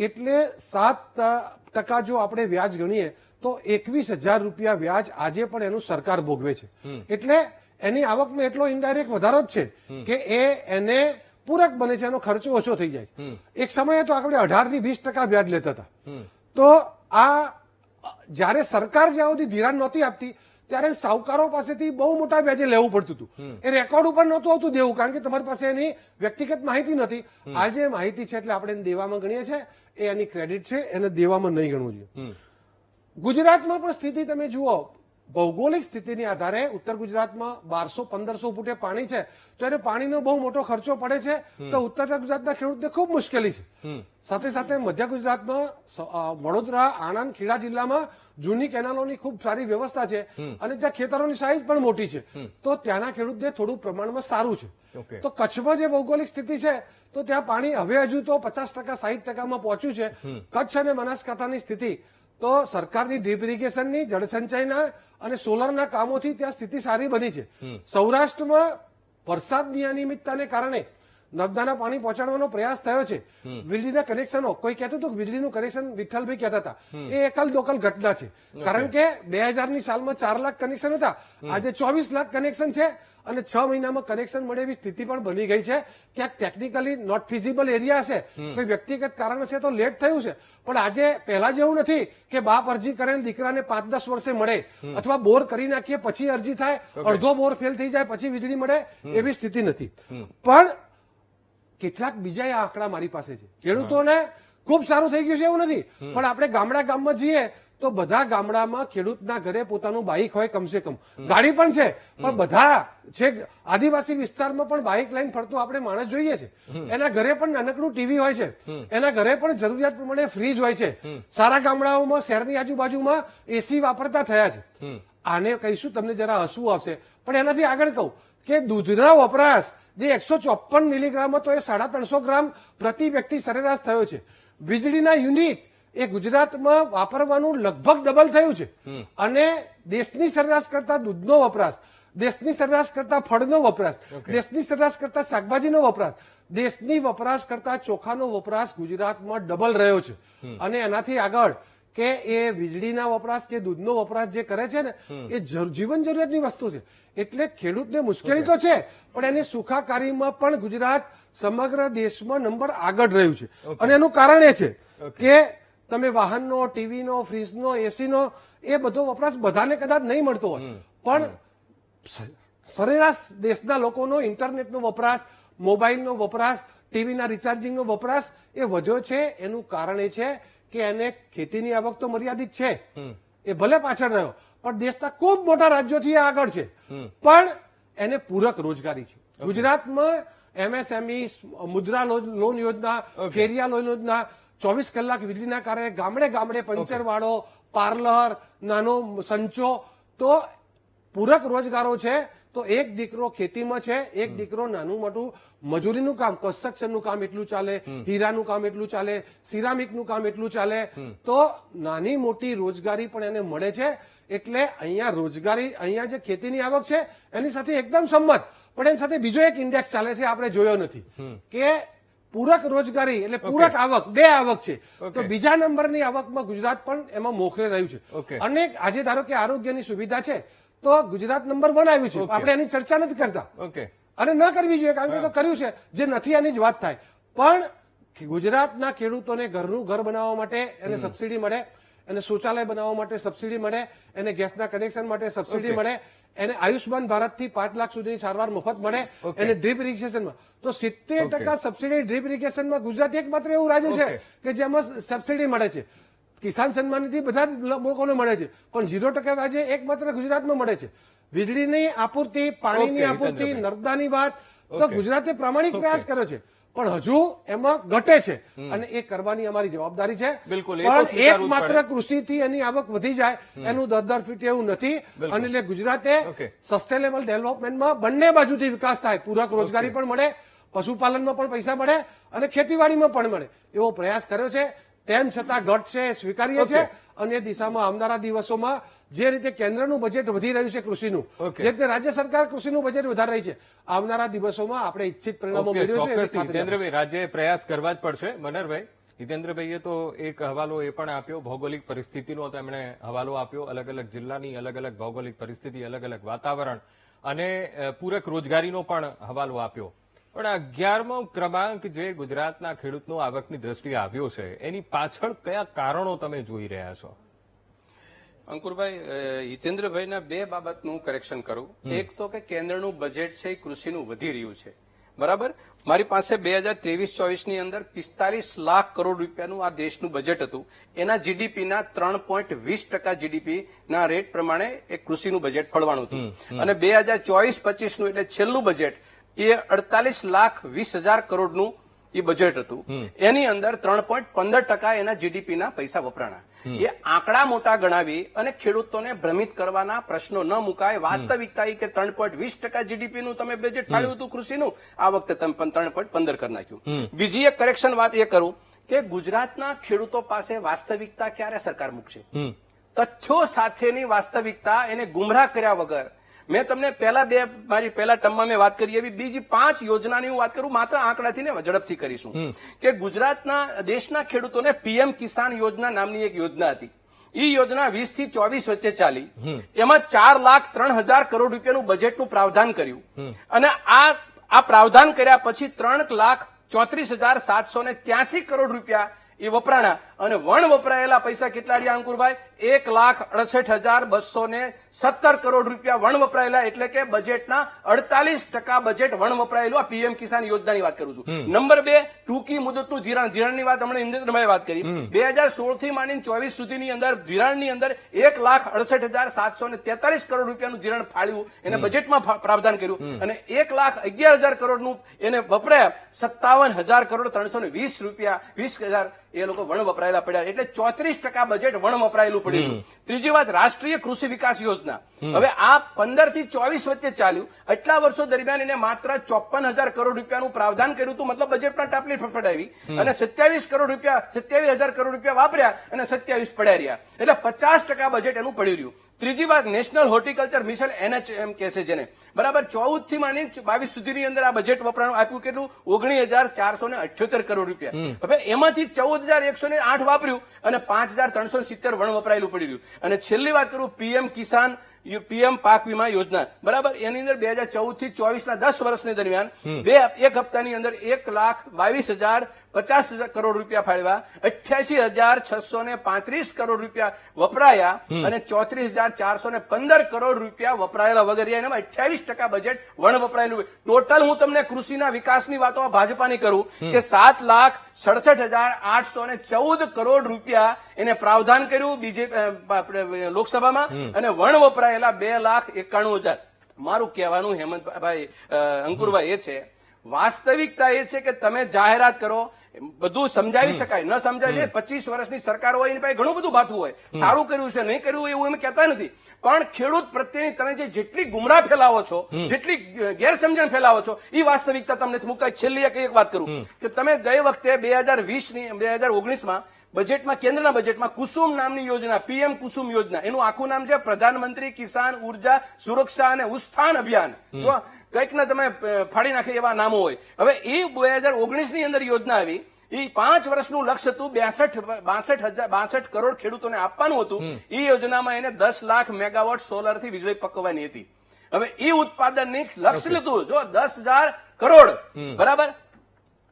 એટલે 7% જો આપણે વ્યાજ ગણીએ તો 21,000 રૂપિયા વ્યાજ આજે પણ એનું સરકાર ભોગવે છે. એટલે એની આવકનો એટલો ઇનડાયરેક્ટ વધારો જ છે કે એને પૂરક બને છે, એનો ખર્ચો ઓછો થઈ જાય છે. એક સમયે તો આપણે 18 થી 20% વ્યાજ લેતા હતા. તો આ જયારે સરકાર જ્યાં સુધી ધિરાણ નહોતી આપતી ત્યારે સાહુકારો પાસેથી બહુ મોટા વ્યાજે લેવું પડતું હતું. એ રેકોર્ડ ઉપર નહોતું આવતું દેવું, કારણ કે તમારી પાસે એની વ્યક્તિગત માહિતી નથી. આજે માહિતી છે એટલે આપણે એને દેવામાં ગણીએ છીએ, એ એની ક્રેડિટ છે, એને દેવામાં નહીં ગણવું જોઈએ. ગુજરાતમાં પણ સ્થિતિ તમે જુઓ, ભૌગોલિક સ્થિતિની આધારે ઉત્તર ગુજરાતમાં 1200-1500 ફૂટે પાણી છે, તો એને પાણીનો બહુ મોટો ખર્ચો પડે છે, તો ઉત્તર ગુજરાતના ખેડૂતને ખૂબ મુશ્કેલી છે. સાથે સાથે મધ્ય ગુજરાતમાં વડોદરા, આણંદ, ખેડા જિલ્લામાં જૂની કેનાલોની ખૂબ સારી વ્યવસ્થા છે અને ત્યાં ખેતરોની સાઈઝ પણ મોટી છે, તો ત્યાંના ખેડૂતને થોડું પ્રમાણમાં સારું છે. તો કચ્છમાં જે ભૌગોલિક સ્થિતિ છે તો ત્યાં પાણી હવે હજુ તો 50%, 60%માં પહોંચ્યું છે. કચ્છ અને બનાસકાંઠાની સ્થિતિ તો સરકારની ડ્રીપ ઇરિગેશનની, જળસંચયના અને સોલરના કામોથી ત્યાં સ્થિતિ સારી બની છે. સૌરાષ્ટ્રમાં વરસાદની અનિયમિતતાને કારણે નર્મદાના પાણી પહોંચાડવાનો પ્રયાસ થયો છે. વીજળીના કનેક્શનો, કોઈ કહેતું હતું કે વીજળીનું કનેક્શન વિઠ્ઠલભાઈ કહેતા હતા, એ એકલ દોકલ ઘટના છે. કારણ કે 2000ની સાલમાં 4 લાખ કનેક્શન હતા, આજે 24 લાખ કનેક્શન છે અને 6 મહિનામાં કનેક્શન મળે એવી સ્થિતિ પણ બની ગઈ છે. ક્યાંક ટેકનિકલી નોટ ફિઝિબલ એરિયા છે, કોઈ વ્યક્તિગત કારણ હશે તો લેટ થયું છે, પણ આજે પહેલા જેવું નથી કે બાપ અરજી કરે દીકરાને 5-10 વર્ષે મળે, અથવા બોર કરી નાખીએ પછી અરજી થાય, અડધો બોર ફેલ થઈ જાય પછી વીજળી મળે, એવી સ્થિતિ નથી. પણ કેટલાક બીજા આંકડા મારી પાસે છે. ખેડૂતોને ખૂબ સારું થઈ ગયું છે એવું નથી, પણ આપણે ગામમાં જઈએ તો બધા ગામડામાં ખેડૂતના ઘરે પોતાનું બાઇક હોય, કમસે કમ ગાડી પણ છે, પણ બધા છે આદિવાસી વિસ્તારમાં પણ બાઇક લઈને ફરતો આપણે માણસ જોઈએ છે. એના ઘરે પણ નાનકડું ટીવી હોય છે, એના ઘરે પણ જરૂરિયાત પ્રમાણે ફ્રીજ હોય છે. સારા ગામડાઓમાં, શહેરની આજુબાજુમાં એસી વાપરતા થયા છે. આને કહીશું તમને જરા હસવું આવશે, પણ એનાથી આગળ કહું કે દૂધના વપરાશ જે 154 મિલીગ્રામ હતો એ 350 ગ્રામ પ્રતિ વ્યક્તિ સરેરાશ થયો છે. વીજળીના યુનિટ એ ગુજરાતમાં વાપરવાનું લગભગ ડબલ થયું છે. અને દેશની સરેરાશ કરતા દૂધનો વપરાશ, દેશની સરેરાશ કરતા ફળનો વપરાશ, દેશની સરેરાશ કરતા શાકભાજીનો વપરાશ, દેશની વપરાશ કરતા ચોખાનો વપરાશ ગુજરાતમાં ડબલ રહ્યો છે. અને એનાથી આગળ કે એ વીજળીના વપરાશ કે દૂધનો વપરાશ જે કરે છે ને, એ જીવન જરૂરિયાતની વસ્તુ છે. એટલે ખેડૂતને મુશ્કેલી તો છે, પણ એની સુખાકારીમાં પણ ગુજરાત સમગ્ર દેશમાં નંબર આગળ રહ્યું છે. અને એનું કારણ એ છે કે તમે વાહનનો, ટીવીનો, ફ્રીજનો, એસીનો એ બધો વપરાશ બધાને કદાચ નહીં મળતો હોય, પણ સરેરાશ દેશના લોકોનો ઇન્ટરનેટનો વપરાશ, મોબાઈલનો વપરાશ, ટીવીના રિચાર્જિંગનો વપરાશ એ વધ્યો છે. એનું કારણ એ છે કે એને ખેતીની આવક તો મર્યાદિત છે, એ ભલે પાછળ રહ્યો, પણ દેશના ખૂબ મોટા રાજ્યોથી આગળ છે, પણ એને પૂરક રોજગારી છે. ગુજરાતમાં MSME, મુદ્રા લોન યોજના, ફેરિયા લોન યોજના, 24 કલાક વીજળીના કારણે ગામડે ગામડે પંચરવાળો, પાર્લર, નાનો સંચો, તો પૂરક રોજગારો છે. તો એક દીકરો ખેતીમાં છે, એક દીકરો નાનું મોટું મજૂરીનું કામ, કન્સ્ટ્રક્શનનું કામ એટલું ચાલે, હીરાનું કામ એટલું ચાલે, સિરામિકનું કામ એટલું ચાલે, તો નાની મોટી રોજગારી પણ એને મળે છે. એટલે અહીંયા રોજગારી, અહીંયા જે ખેતીની આવક છે એની સાથે એકદમ સંમત, પણ એની સાથે બીજો એક ઇન્ડેક્સ ચાલે છે, આપણે જોયો નથી, કે પૂરક રોજગારી એટલે પૂરક આવક, બે આવક છે. તો બીજા નંબરની આવકમાં ગુજરાત પણ એમાં મોખરે રહ્યું છે. અને આજે ધારો કે આરોગ્યની સુવિધા છે તો ગુજરાત નંબર 1 આવ્યું છે. આપણે એની ચર્ચા નથી કરતા, અને ન કરવી જોઈએ, કારણ કે તો કર્યું છે, જે નથી એની જ વાત થાય. પણ ગુજરાતના ખેડૂતોને ઘરનું ઘર બનાવવા માટે એને સબસિડી મળે, એને શૌચાલય બનાવવા માટે સબસિડી મળે, એને ગેસના કનેક્શન માટે સબસિડી મળે, એને આયુષ્માન ભારતથી 5 લાખ સુધીની સારવાર મફત મળે, એને ડ્રીપ ઇરિગેશનમાં તો 70% સબસિડી ડ્રીપ ઇરિગેશનમાં ગુજરાત એકમાત્ર એવું રાજ્ય છે કે જેમાં સબસિડી મળે છે. કિસાન સન્માન નિધિ બધા લોકોને મળે છે, પણ 0% વ્યાજે એકમાત્ર ગુજરાતમાં મળે છે. વીજળીની આપૂર્તિ, પાણીની આપૂર્તિ, નર્મદાની વાત, તો ગુજરાતે પ્રામાણિક પ્રયાસ કર્યો છે, પણ હજુ એમાં ઘટે છે, અને એ કરવાની અમારી જવાબદારી છે. પણ એકમાત્ર કૃષિથી એની આવક વધી જાય એનું દર ફીટ એવું નથી. અને એટલે ગુજરાતે સસ્ટેનેબલ ડેવલપમેન્ટમાં બંને બાજુથી વિકાસ થાય, પૂરક રોજગારી પણ મળે, પશુપાલનમાં પણ પૈસા મળે અને ખેતીવાડીમાં પણ મળે, એવો પ્રયાસ કર્યો છે. તેમ છતાં ઘટ છે, સ્વીકારીએ છે. અને એ દિશામાં આવનારા દિવસોમાં જે રીતે કેન્દ્રનું બજેટ વધી રહ્યું છે કૃષિનું, જે રીતે રાજ્ય સરકાર કૃષિનું બજેટ વધારી રહી છે, આવનારા દિવસોમાં આપણે ઈચ્છિત પરિણામો મેળવીશું. હિતેન્દ્રભાઈ, રાજ્યએ પ્રયાસ કરવા જ પડશે. મનહરભાઈ, હિતેન્દ્રભાઈએ તો એક હવાલો એ પણ આપ્યો, ભૌગોલિક પરિસ્થિતિનો તેમણે હવાલો આપ્યો, અલગ અલગ જિલ્લાની અલગ અલગ ભૌગોલિક પરિસ્થિતિ, અલગ અલગ વાતાવરણ, અને પૂરક રોજગારીનો પણ હવાલો આપ્યો. પણ 11મો ક્રમાંક જે ગુજરાતના ખેડૂતનો આવકની દ્રષ્ટિએ આવ્યો છે એની પાછળ કયા કારણો તમે જોઈ રહ્યા છો? અંકુરભાઈ, હિતેન્દ્રભાઈના બે બાબતનું કરેક્શન કરું. એક તો કે કેન્દ્રનું બજેટ છે એ કૃષિનું વધી રહ્યું છે, બરાબર. મારી પાસે 2023-24 ની અંદર 45 લાખ કરોડ રૂપિયાનું આ દેશનું બજેટ હતું. એના જીડીપીના 3.20% જીડીપી ના રેટ પ્રમાણે એ કૃષિનું બજેટ ફળવાનું હતું. અને 2024-25 નું એટલે છેલ્લું બજેટ એ 48,20,000 કરોડનું એ બજેટ હતું. એની અંદર 3.15% એના જીડીપીના પૈસા વપરાણા. એ આંકડા મોટા ગણાવી અને ખેડૂતોને ભ્રમિત કરવાના પ્રશ્નો ન મુકાય. વાસ્તવિકતા એ કે 3.20% જીડીપીનું તમે બજેટ ફાળવ્યું હતું કૃષિનું, આ વખતે તમે 3.15 કરી નાખ્યું. બીજી એક કરેક્શન વાત એ કરું કે ગુજરાતના ખેડૂતો પાસે વાસ્તવિકતા ક્યારે સરકાર મૂકશે? તથ્યો સાથેની વાસ્તવિકતા, એને ગુમરાહ કર્યા વગર. મેં તમને મારી પહેલા ટર્મમાં મેં વાત કરી એવી બીજી 5 યોજનાની હું વાત કરું, માત્ર આંકડાથી ને ઝડપથી કરીશું. કે ગુજરાતના દેશના ખેડૂતોને પીએમ કિસાન યોજના નામની એક યોજના હતી. એ યોજના 20 થી 24 વચ્ચે ચાલી. એમાં 4,03,000 કરોડ રૂપિયાનું બજેટનું પ્રાવધાન કર્યું. અને આ પ્રાવધાન કર્યા પછી 3,34,783 કરોડ રૂપિયા એ વપરાણા. અને વણ વપરાયેલા પૈસા કેટલા રહ્યા અંકુરભાઈ? 1,68,217 કરોડ રૂપિયા વણ વપરાયેલા. એટલે કે બજેટના 48% બજેટ વણ વપરાયેલું. આ પીએમ કિસાન યોજનાની વાત કરું છું. નંબર 2, ટૂંકી મુદતનું ધિરાણની વાત હમણાં ઇન્દ્રભાઈ વાત કરી. 2016 થી માંડીને 24 સુધીની અંદર ધિરાણની અંદર 1,68,743 કરોડ રૂપિયાનું ધિરાણ ફાળ્યું, એને બજેટમાં પ્રાવધાન કર્યું. અને 1,11,000 કરોડનું એને વપરાયા. 57,000 કરોડ 320 રૂપિયા 20,000 એ લોકો વણ વપરાયેલા પડ્યા. એટલે 34% બજેટ વણ વપરાયેલું પડેલું. ત્રીજી વાત, રાષ્ટ્રીય કૃષિ વિકાસ યોજના. હવે આ 15 થી 24 વચ્ચે ચાલ્યું. આટલા વર્ષો દરમિયાન એને માત્ર 54,000 કરોડ રૂપિયાનું પ્રાવધાન કર્યું હતું, મતલબ બજેટમાં ટાપલી ફફડાવી. અને 27,000 કરોડ રૂપિયા વાપર્યા અને 27 પડ્યા રહ્યા. એટલે 50% બજેટ એનું પડ્યું રહ્યું. ત્રીજી વાત, નેશનલ હોર્ટિકલ્ચર મિશન, NHM કહે છે જેને, બરાબર. 14 થી માંડીને 22 સુધીની અંદર આ બજેટ વપરાણું આપ્યું. કેટલું? 19,478 કરોડ રૂપિયા. હવે એમાંથી 14,108 વાપર્યું અને 5,370 વણ વપરાયેલું પડી રહ્યું. અને છેલ્લી વાત કરું, પીએમ કિસાન પીએમ પાક વીમા યોજના, બરાબર. એની અંદર 2014 થી 24 ના 10 વર્ષની દરમિયાન એક હપ્તાની અંદર 1,22,050 કરોડ રૂપિયા ફાળવ્યા. 88,635 કરોડ રૂપિયા વપરાયા અને 34,415 કરોડ રૂપિયા વપરાયેલા વગર એનામાં 28% બજેટ વણ વપરાયેલું. ટોટલ હું તમને કૃષિના વિકાસની વાતો ભાજપાની કરું કે 7,67,814 કરોડ રૂપિયા એને પ્રાવધાન કર્યું બીજેપી લોકસભામાં અને વણ વપરાયેલા 2,91,000. મારું કહેવાનું હેમંતભાઈ, અંકુરભાઈ એ છે, વાસ્તવિકતા એ છે કે તમે જાહેરાત કરો, બધું સમજાવી શકાય, ન સમજાય. 25 વર્ષની સરકાર હોય એની પાસે ઘણું બધું બાથું હોય, સારું કર્યું છે નહીં કર્યું એવું એમ કહેતા નથી. પણ ખેડૂત પ્રત્યેની તમે જેટલી ગુમરાહ ફેલાવો છો, જેટલી ગેરસમજણ ફેલાવો છો, એ વાસ્તવિકતા તમને મુકાય. છેલ્લી એક વાત કરું કે તમે ગઈ વખતે 2019માં બજેટમાં, કેન્દ્રના બજેટમાં કુસુમ નામની યોજના, પીએમ કુસુમ યોજના, એનું આખું નામ છે પ્રધાનમંત્રી કિસાન ઉર્જા સુરક્ષા અને ઉત્થાન અભિયાન. જો કંઈક ને તમે ફાડી નાખે એવા નામો હોય. હવે એ 2019 ની અંદર યોજના આવી. એ 5 વર્ષનું લક્ષ્ય હતું, 62 કરોડ ખેડૂતોને આપવાનું હતું. એ યોજનામાં એને 10 લાખ મેગાવોટ સોલરથી વીજળી પકવવાની હતી. હવે એ ઉત્પાદનની લક્ષ્ય લીધું, જો 10,000 કરોડ, બરાબર.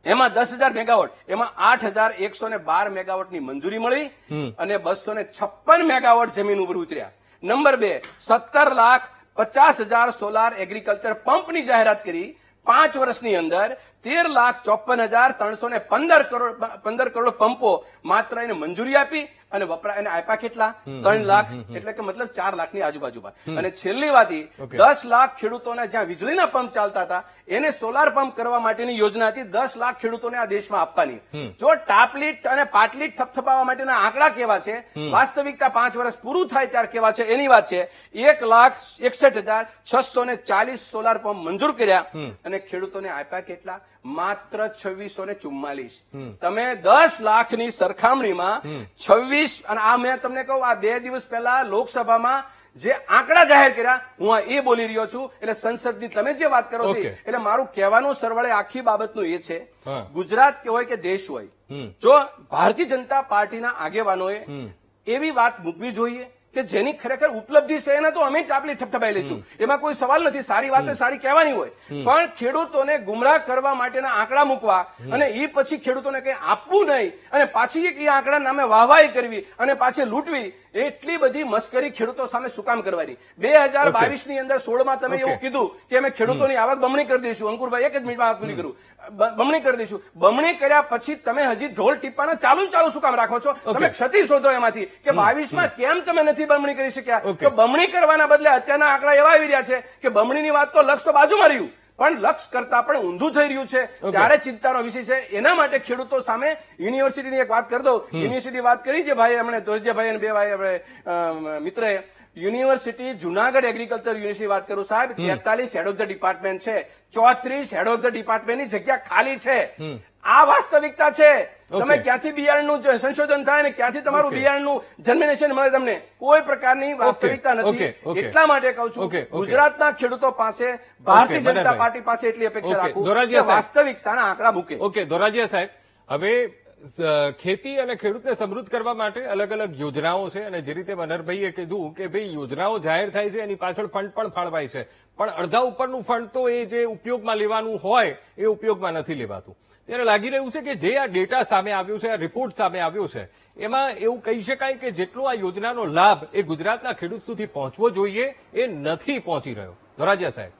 એમાં 10,000 મેગાવોટ, એમાં 8,112 મેગાવોટની મંજૂરી મળી અને 256 મેગાવોટ જમીન ઉપર ઉતર્યા. નંબર 2, 17,50,000 સોલાર એગ્રીકલ્ચર પંપની જાહેરાત કરી. 5 વર્ષની અંદર 13,54,315 કરોડ પંપો માત્ર એને મંજૂરી આપી અને એને આપ્યા કેટલા? 3 લાખ, એટલે કે મતલબ 4 લાખની આજુબાજુમાં. અને છેલ્લી વાત, 10 લાખ ખેડૂતોને જ્યાં વીજળીના પંપ ચાલતા હતા એને સોલાર પંપ કરવા માટેની યોજના હતી. 10 લાખ ખેડૂતોને આ દેશમાં આપવાની. જો ટાપલીટ અને પાટલીટ થપથપાવવા માટેના આંકડા કેવા છે, વાસ્તવિકતા 5 વર્ષ પૂરું થાય ત્યારે કેવા છે એની વાત છે. 1,61,640 સોલાર પંપ મંજૂર કર્યા અને ખેડૂતોને આપ્યા કેટલા? માત્ર 2,644. તમે 10 લાખની સરખામણીમાં 26, અને આ મેં તમને કહું, આ 2 દિવસ પહેલા લોકસભામાં જે આંકડા જાહેર કર્યા, હું એ બોલી રહ્યો છું. એટલે સંસદની તમે જે વાત કરો છો, એટલે મારું કહેવાનું સરવાળે આખી બાબતનું એ છે, ગુજરાત હોય કે દેશ હોય, જો ભારતીય જનતા પાર્ટીના આગેવાનોએ એવી વાત મૂકવી જોઈએ કે જેની ખરેખર ઉપલબ્ધિ છે એને તો અમે ટાપલી ઠપઠપાઈ લઈશું, એમાં કોઈ સવાલ નથી. સારી વાત સારી કહેવાની હોય, પણ ખેડૂતોને ગુમરાહ કરવા માટેના આંકડા મૂકવા અને એ પછી ખેડૂતોને કંઈ આપવું નહીં અને પાછી એ આંકડા નામે વાહવાહી કરવી અને પાછી લૂંટવી, એટલી બધી મસ્કરી ખેડૂતો સામે શું કામ કરવાની? 2022 ની અંદર 16માં તમે એવું કીધું કે અમે ખેડૂતોની આવક બમણી કરી દઈશું. અંકુરભાઈ, એક જ મિનિટમાં વાત પૂરી કરું. બમણી કરી દઈશું. બમણી કર્યા પછી તમે હજી ઢોલ ટીપાના ચાલુ શું કામ રાખો છો? તમે ક્ષતિ શોધો એમાંથી કે 22માં કેમ તમે નથી બમણી કરી શક્યા? કે બમણી કરવાના બદલે અત્યારના આંકડા એવા આવી રહ્યા છે કે બમણીની વાત તો લક્ષ તો બાજુમાં રહ્યું, પણ લક્ષ કરતા પણ ઊંધું થઈ રહ્યું છે. ત્યારે ચિંતાનો વિષય છે. એના માટે ખેડૂતો સામે યુનિવર્સિટીની એક વાત કરી દઉં. યુનિવર્સિટી વાત કરી છે ભાઈ હમણાં ધોરજીભાઈ અને બે ભાઈ આપણે મિત્રએ. યુનિવર્સિટી જુનાગઢ એગ્રીકલ્ચર યુનિવર્સિટી વાત કરું સાહેબ, 43 હેડ ઓફ ધ ડિપાર્ટમેન્ટ છે, 34 હેડ ઓફ ધ ડિપાર્ટમેન્ટની જગ્યા ખાલી છે. આ વાસ્તવિકતા છે. તમે ક્યાંથી બિયારણનું સંશોધન થાય ને ક્યાંથી તમારું બિયારણનું જર્મિનેશન મળે, તમને કોઈ પ્રકારની વાસ્તવિકતા નથી. એટલા માટે કહું છું ગુજરાતના ખેડૂતો પાસે ભારતીય જનતા પાર્ટી પાસે એટલી અપેક્ષા રાખું કે વાસ્તવિકતાના આંકડા મૂકે. ઓકે, ધોરાજીયા સાહેબ, હવે ખેતી અને ખેડૂતને સમૃદ્ધ કરવા માટે અલગ અલગ યોજનાઓ છે અને જે રીતે મનહરભાઈએ કીધું કે ભાઈ યોજનાઓ જાહેર થાય છે એની પાછળ ફંડ પણ ફાળવાય છે, પણ અડધા ઉપરનું ફંડ તો એ જે ઉપયોગમાં લેવાનું હોય એ ઉપયોગમાં નથી લેવાતું. ત્યારે લાગી રહ્યું છે કે જે આ ડેટા સામે આવ્યો છે, આ રિપોર્ટ સામે આવ્યો છે, એમાં એવું કહી શકાય કે જેટલો આ યોજનાનો લાભ એ ગુજરાતના ખેડૂત સુધી પહોંચવો જોઈએ એ નથી પહોંચી રહ્યો. ધોરાજીયા સાહેબ,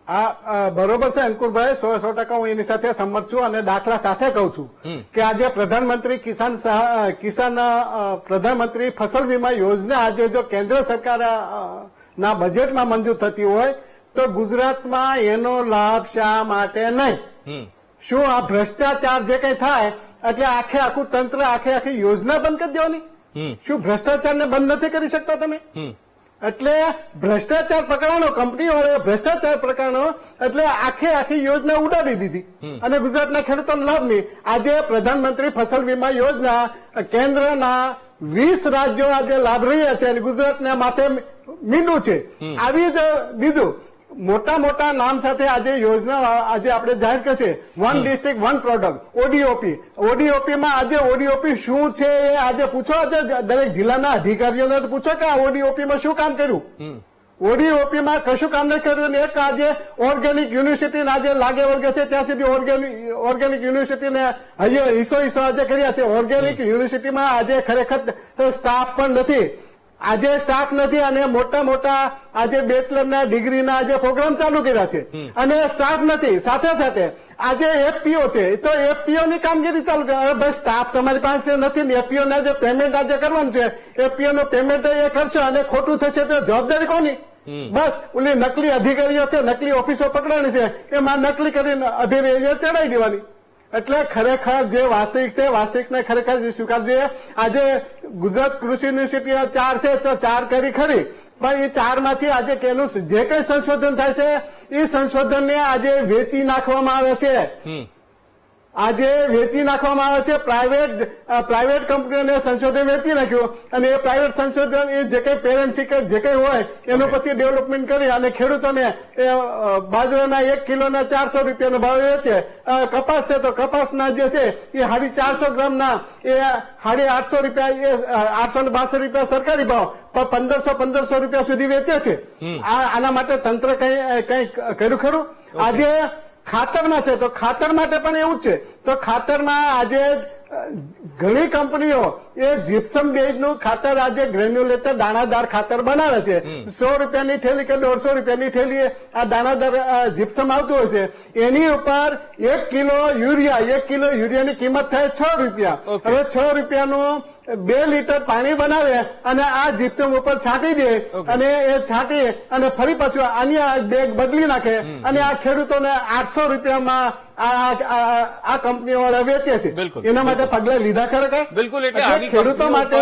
આ બરોબર છે અંકુરભાઈ, 100% હું એની સાથે સંમત છું અને દાખલા સાથે કહું છું કે આજે પ્રધાનમંત્રી પ્રધાનમંત્રી ફસલ વીમા યોજના આજે જો કેન્દ્ર સરકાર ના બજેટમાં મંજૂર થતી હોય તો ગુજરાતમાં એનો લાભ શા માટે નહીં? શું આ ભ્રષ્ટાચાર જે કઈ થાય એટલે આખું તંત્ર આખી યોજના બંધ કરી દેવાની? શું ભ્રષ્ટાચારને બંધ નથી કરી શકતા તમે? એટલે ભ્રષ્ટાચાર પકડાણો, કંપનીઓ ભ્રષ્ટાચાર પકડાણો એટલે આખી યોજના ઉડાડી દીધી અને ગુજરાતના ખેડૂતોને લાભ નહીં. આજે પ્રધાનમંત્રી ફસલ વીમા યોજના કેન્દ્રના 20 રાજ્યો આજે લાભ રહ્યા છે અને ગુજરાતના માથે મીંડું છે. આવી જ બીજું મોટા નામ સાથે આજે યોજના આજે આપણે જાહેર કરશે, વન ડિસ્ટ્રિક્ટ વન પ્રોડક્ટ, ઓડીઓપી માં આજે ઓડીઓપી શું છે એ આજે પૂછો, આજે દરેક જિલ્લાના અધિકારીઓને પૂછો કે આ ઓડીઓપી માં શું કામ કર્યું. ઓડીઓપી માં કશું કામ નથી કર્યું. એક આજે ઓર્ગેનિક યુનિવર્સિટી આજે લાગે વળગે છે ત્યાં સુધી ઓર્ગેનિક યુનિવર્સિટીને હજી હિસ્સો આજે કર્યા છે. ઓર્ગેનિક યુનિવર્સિટીમાં આજે ખરેખર સ્ટાફ પણ નથી. આજે સ્ટાફ નથી અને મોટા આજે બેચલરના ડિગ્રીના આજે પ્રોગ્રામ ચાલુ કર્યા છે અને સ્ટાફ નથી. સાથે આજે એફપીઓ છે તો એફપીઓ ની કામગીરી ચાલુ કરે. ભાઈ સ્ટાફ તમારી પાસે નથી ને એફપીઓ ને જે પેમેન્ટ આજે કરવાનું છે એફપીઓ નું પેમેન્ટ એ કરશો અને ખોટું થશે તો જવાબદારી કોની? બસ ઓલી નકલી અધિકારીઓ છે, નકલી ઓફિસો પકડાણી છે એમાં નકલી કરીને અભિનય ચડાવી દેવાની. એટલે ખરેખર જે વાસ્તવિક છે વાસ્તવિકને ખરેખર સ્વીકારજે. આજે ગુજરાત કૃષિ યુનિવર્સિટી 4 છે તો 4 કરી ખરી, પણ એ 4 માંથી આજે કેનું જે કઈ સંશોધન થાય છે એ સંશોધનને આજે વેચી નાખવામાં આવે છે. આજે વેચી નાખવામાં આવે છે. પ્રાઇવેટ કંપનીઓને સંશોધન વેચી નાખ્યું અને એ પ્રાઇવેટ સંશોધન એ જે કઈ પેરેન્ટ સિક્રેટ જે કઈ હોય એનું પછી ડેવલપમેન્ટ કરી અને ખેડૂતોને બાજરાના 1 કિલોના 400 રૂપિયાનો ભાવ વેચે. કપાસ છે તો કપાસના જે છે એ 450 ગ્રામના એ 850 રૂપિયા, એ 862 રૂપિયા સરકારી ભાવ, પણ 1500 રૂપિયા સુધી વેચે છે. આના માટે તંત્ર કઈ કર્યું ખરું? આજે ખાતરમાં છે તો ખાતર માટે પણ એવું જ છે. તો ખાતરમાં આજે ઘણી કંપનીઓ એ જીપ્સમ બેઝનું ખાતર આજે ગ્રેન્યુલેટર દાણાદાર ખાતર બનાવે છે. 100 રૂપિયાની થેલી કે 150 રૂપિયાની થેલી આ દાણાદાર જીપ્સમ આવતું હોય છે. એની ઉપર 1 કિલો યુરિયાની કિંમત થાય 6 રૂપિયા. હવે 6 રૂપિયાનું 2 લીટર પાણી બનાવે અને આ જીપ્સમ ઉપર છાંટી દે અને એ છાંટી અને ફરી પાછું આની બેગ બદલી નાખે અને આ ખેડૂતોને 800 રૂપિયામાં આ કંપનીઓ વાળા વેચે છે. એના માટે પગલા લીધા ખરેખર? બિલકુલ. એટલે ખેડૂતો માટે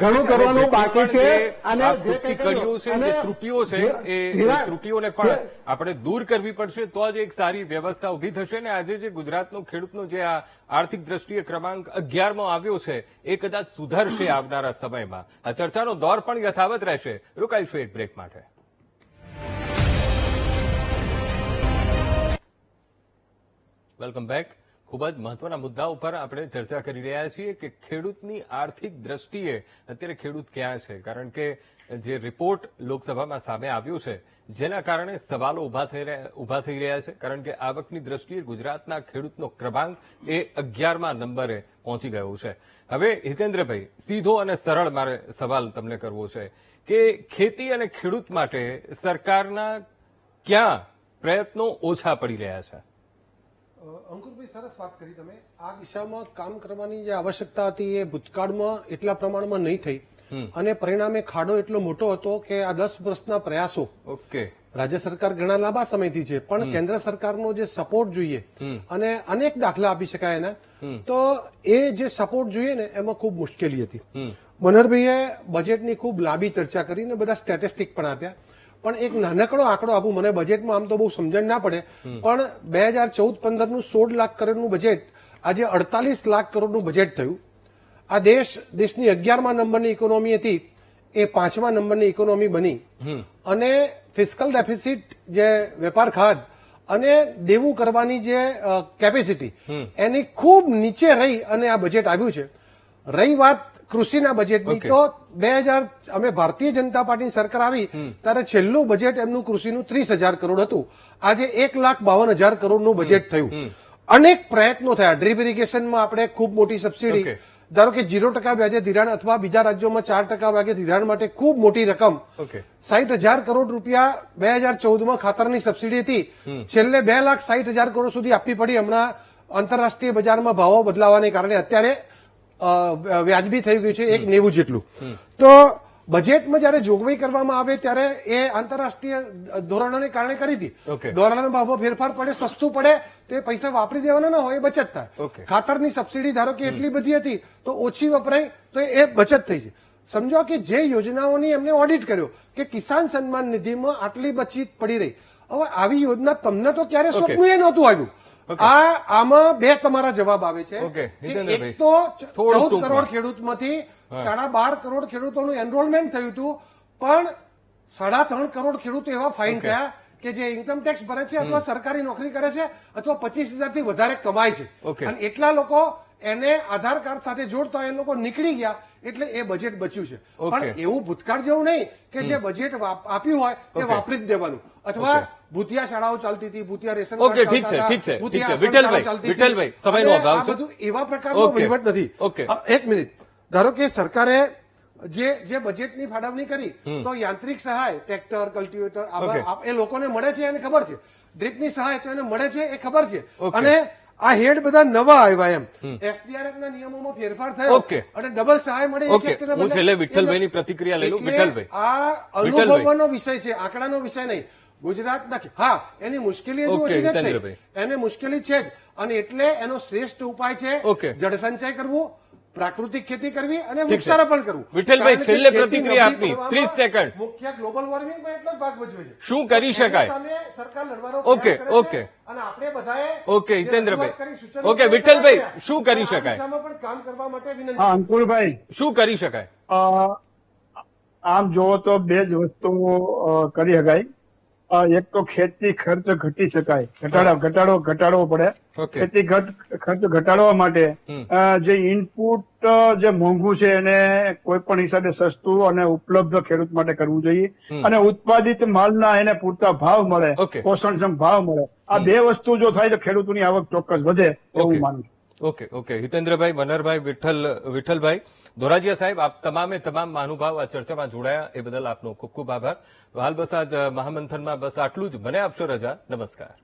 ઘણું કરવાનું બાકી છે અને જે કંઈ કર્યું છે, જે ત્રુટીઓ છે એ ત્રુટીઓને પણ આપણે દૂર કરવી પડશે તો જ એક સારી વ્યવસ્થા ઉભી થશે. ને આજે જે ગુજરાતનો ખેડૂતનો જે આ આર્થિક દ્રષ્ટિએ ક્રમાંક 11મો આવ્યો છે એ કદાચ સુધરશે આવનારા સમયમાં. આ ચર્ચાનો દોર પણ યથાવત રહેશે. રોકાઈશું એક બ્રેક માટે. Welcome back. ખૂબ જ મહત્વના મુદ્દા ઉપર આપણે ચર્ચા કરી રહ્યા છીએ કે ખેડૂતની આર્થિક દ્રષ્ટિએ અત્યારે ખેડૂત ક્યાં છે, કારણ કે જે રિપોર્ટ લોકસભામાં સામે આવ્યો છે જેના કારણે સવાલો ઉભા થઈ રહ્યા છે, કારણ કે આવકની દ્રષ્ટિએ ગુજરાતના ખેડૂતનો ક્રમાંક એ 11મા નંબરે પહોંચી ગયો છે. હવે હિતેન્દ્રભાઈ, સીધો અને સરળ મારે સવાલ તમને કરવો છે કે ખેતી અને ખેડૂત માટે સરકારના ક્યાં પ્રયત્નો ઓછા પડી રહ્યા છે? અંકુરભાઈ, સરસ વાત કરી તમે. આ દિશામાં કામ કરવાની જે આવશ્યકતા હતી એ ભૂતકાળમાં એટલા પ્રમાણમાં નહીં થઈ અને પરિણામે ખાડો એટલો મોટો હતો કે આ 10 વર્ષના પ્રયાસો ઓકે રાજ્ય સરકાર ઘણા લાંબા સમયથી છે, પણ કેન્દ્ર સરકારનો જે સપોર્ટ જોઈએ અને અનેક દાખલા આપી શકાય એના, તો એ જે સપોર્ટ જોઈએ ને એમાં ખૂબ મુશ્કેલી હતી. મનહરભાઈએ બજેટની ખૂબ લાંબી ચર્ચા કરીને બધા સ્ટેટિસ્ટિક પણ આપ્યા, પણ એક નાનકડો આંકડો આપું. મને બજેટમાં આમ તો બહુ સમજણ ના પડે, પણ 2014-15નું 16 લાખ કરોડનું બજેટ આજે 48 લાખ કરોડનું બજેટ થયું. આ દેશની 11મા નંબરની ઇકોનોમી હતી એ 5મા નંબરની ઇકોનોમી બની અને ફિસ્કલ ડેફિસિટ જે વેપાર ખાધ અને દેવું કરવાની જે કેપેસિટી એની ખૂબ નીચે રહી અને આ બજેટ આવ્યું છે. રહી વાત કૃષિના બજેટની, તો અમે ભારતીય જનતા પાર્ટીની સરકાર આવી ત્યારે છેલ્લું બજેટ એમનું કૃષિનું 30,000 કરોડ હતું. આજે 1,52,000 કરોડનું બજેટ થયું. અનેક પ્રયત્નો થયા. ડ્રીપ ઇરિગેશનમાં આપણે ખૂબ મોટી સબસિડી, ધારો કે 0% વ્યાજે ધિરાણ અથવા બીજા રાજ્યોમાં 4% વ્યાજે ધિરાણ માટે ખૂબ મોટી રકમ, 60,000 કરોડ રૂપિયા 2014માં ખાતરની સબસિડી હતી, છેલ્લે 2,60,000 કરોડ સુધી આપવી પડી. હમણાં આંતરરાષ્ટ્રીય બજારમાં ભાવો બદલાવાને કારણે અત્યારે વ્યાજબી થઈ ગયું છે 1.90 જેટલું. તો બજેટમાં જયારે જોગવાઈ કરવામાં આવે ત્યારે એ આંતરરાષ્ટ્રીય ધોરણોને કારણે કરી હતી. ડોલરના ભાવમાં ફેરફાર પડે, સસ્તું પડે તો એ પૈસા વાપરી દેવાના ના હોય, એ બચત થાય. ખાતરની સબસિડી ધારો કે એટલી બધી હતી તો ઓછી વપરાય તો એ બચત થઈ છે. સમજો કે જે યોજનાઓની એમને ઓડિટ કર્યો કે કિસાન સન્માન નિધિમાં આટલી બચત પડી રહી. હવે આવી યોજના તમને તો ક્યારે સ્વપ્ન એ નહોતું આવ્યું. આમાં બે તમારા જવાબ આવે છે. એક તો 14 કરોડ ખેડૂતમાંથી 12.5 કરોડ ખેડૂતોનું એનરોલમેન્ટ થયું હતું, પણ 3.5 કરોડ ખેડૂતો એવા ફાઇન થયા કે જે ઇન્કમ ટેક્સ ભરે છે અથવા સરકારી નોકરી કરે છે અથવા 25,000 થી વધારે કમાય છે, અને એટલા લોકો એને આધાર કાર્ડ સાથે જોડતા એ લોકો નીકળી ગયા, એટલે એ બજેટ બચ્યું છે. પણ એવું ભૂતકાળ જેવું નહીં કે જે બજેટ આપ્યું હોય એ વાપરી જ દેવાનું, અથવા ભૂતિયા શાળાઓ ચાલતી હતી, ભૂતિયા રેશન વિઠ્ઠલભાઈ, સમયનો અભાવ છે, બધું એવા પ્રકારનો વહીવટ નથી. એક મિનિટ, ધારો કે સરકારે જે બજેટની ફાળવણી કરી તો યાંત્રિક સહાય, ટ્રેક્ટર, કલ્ટિવેટર એ લોકોને મળે છે એને ખબર છે, ડ્રીપની સહાય તો એને મળે છે એ ખબર છે, અને આ હેડ બધા નવા આવ્યા, એમ એસડીઆરએફ ના નિયમોમાં ફેરફાર થયો અને ડબલ સહાય મળે. હું છેલ્લે વિઠ્ઠલભાઈની પ્રતિક્રિયા લઈ લઉં. વિઠ્ઠલભાઈ, આ અનુભવવાનો વિષય છે, આંકડાનો વિષય નહીં. ગુજરાતના હા એની મુશ્કેલી હજુ ઓછી નથી, એને મુશ્કેલી છે જ, અને એટલે એનો શ્રેષ્ઠ ઉપાય છે જળસંચય કરવું, પ્રાકૃતિક ખેતી કરવી અને વૃક્ષારોપણ કરવું. વિઠ્ઠલભાઈ, છેલ્લે પ્રતિક્રિયા આપની 30 સેકન્ડ. મુખ્ય ગ્લોબલ વોર્મિંગમાં એટલો જ ભાગ ભજવે છે. શું કરી શકાય? સરકાર લડવાનો ઓકે અને આપણે બધાએ હિતેન્દ્રભાઈ, વિઠ્ઠલભાઈ, શું કરી શકાય? પણ કામ કરવા માટે વિનંતી. અંકુરભાઈ, શું કરી શકાય? આમ જોવો તો બે જ વસ્તુઓ કરી શકાય. એક તો ખેતી ખર્ચ ઘટી શકાય, ઘટાડવો પડે. ખેતી ખર્ચ ઘટાડવા માટે જે ઇનપુટ જે મોંઘું છે એને કોઈ પણ હિસાબે સસ્તું અને ઉપલબ્ધ ખેડૂત માટે કરવું જોઈએ, અને ઉત્પાદિત માલના એને પૂરતા ભાવ મળે, પોષણક્ષમ ભાવ મળે. આ બે વસ્તુ જો થાય તો ખેડૂતોની આવક ચોક્કસ વધે એવું માનું છું. ઓકે. હિતેન્દ્રભાઈ, મનહરભાઈ, વિઠ્ઠલભાઈ, ધોરાજીયા સાહેબ, આપ તમામ મહાનુભાવ આ ચર્ચામાં જોડાયા એ બદલ આપનો ખૂબ ખૂબ આભાર. હાલ બસ આજ મહામંથનમાં બસ આટલું જ. મને આપશો રજા. નમસ્કાર.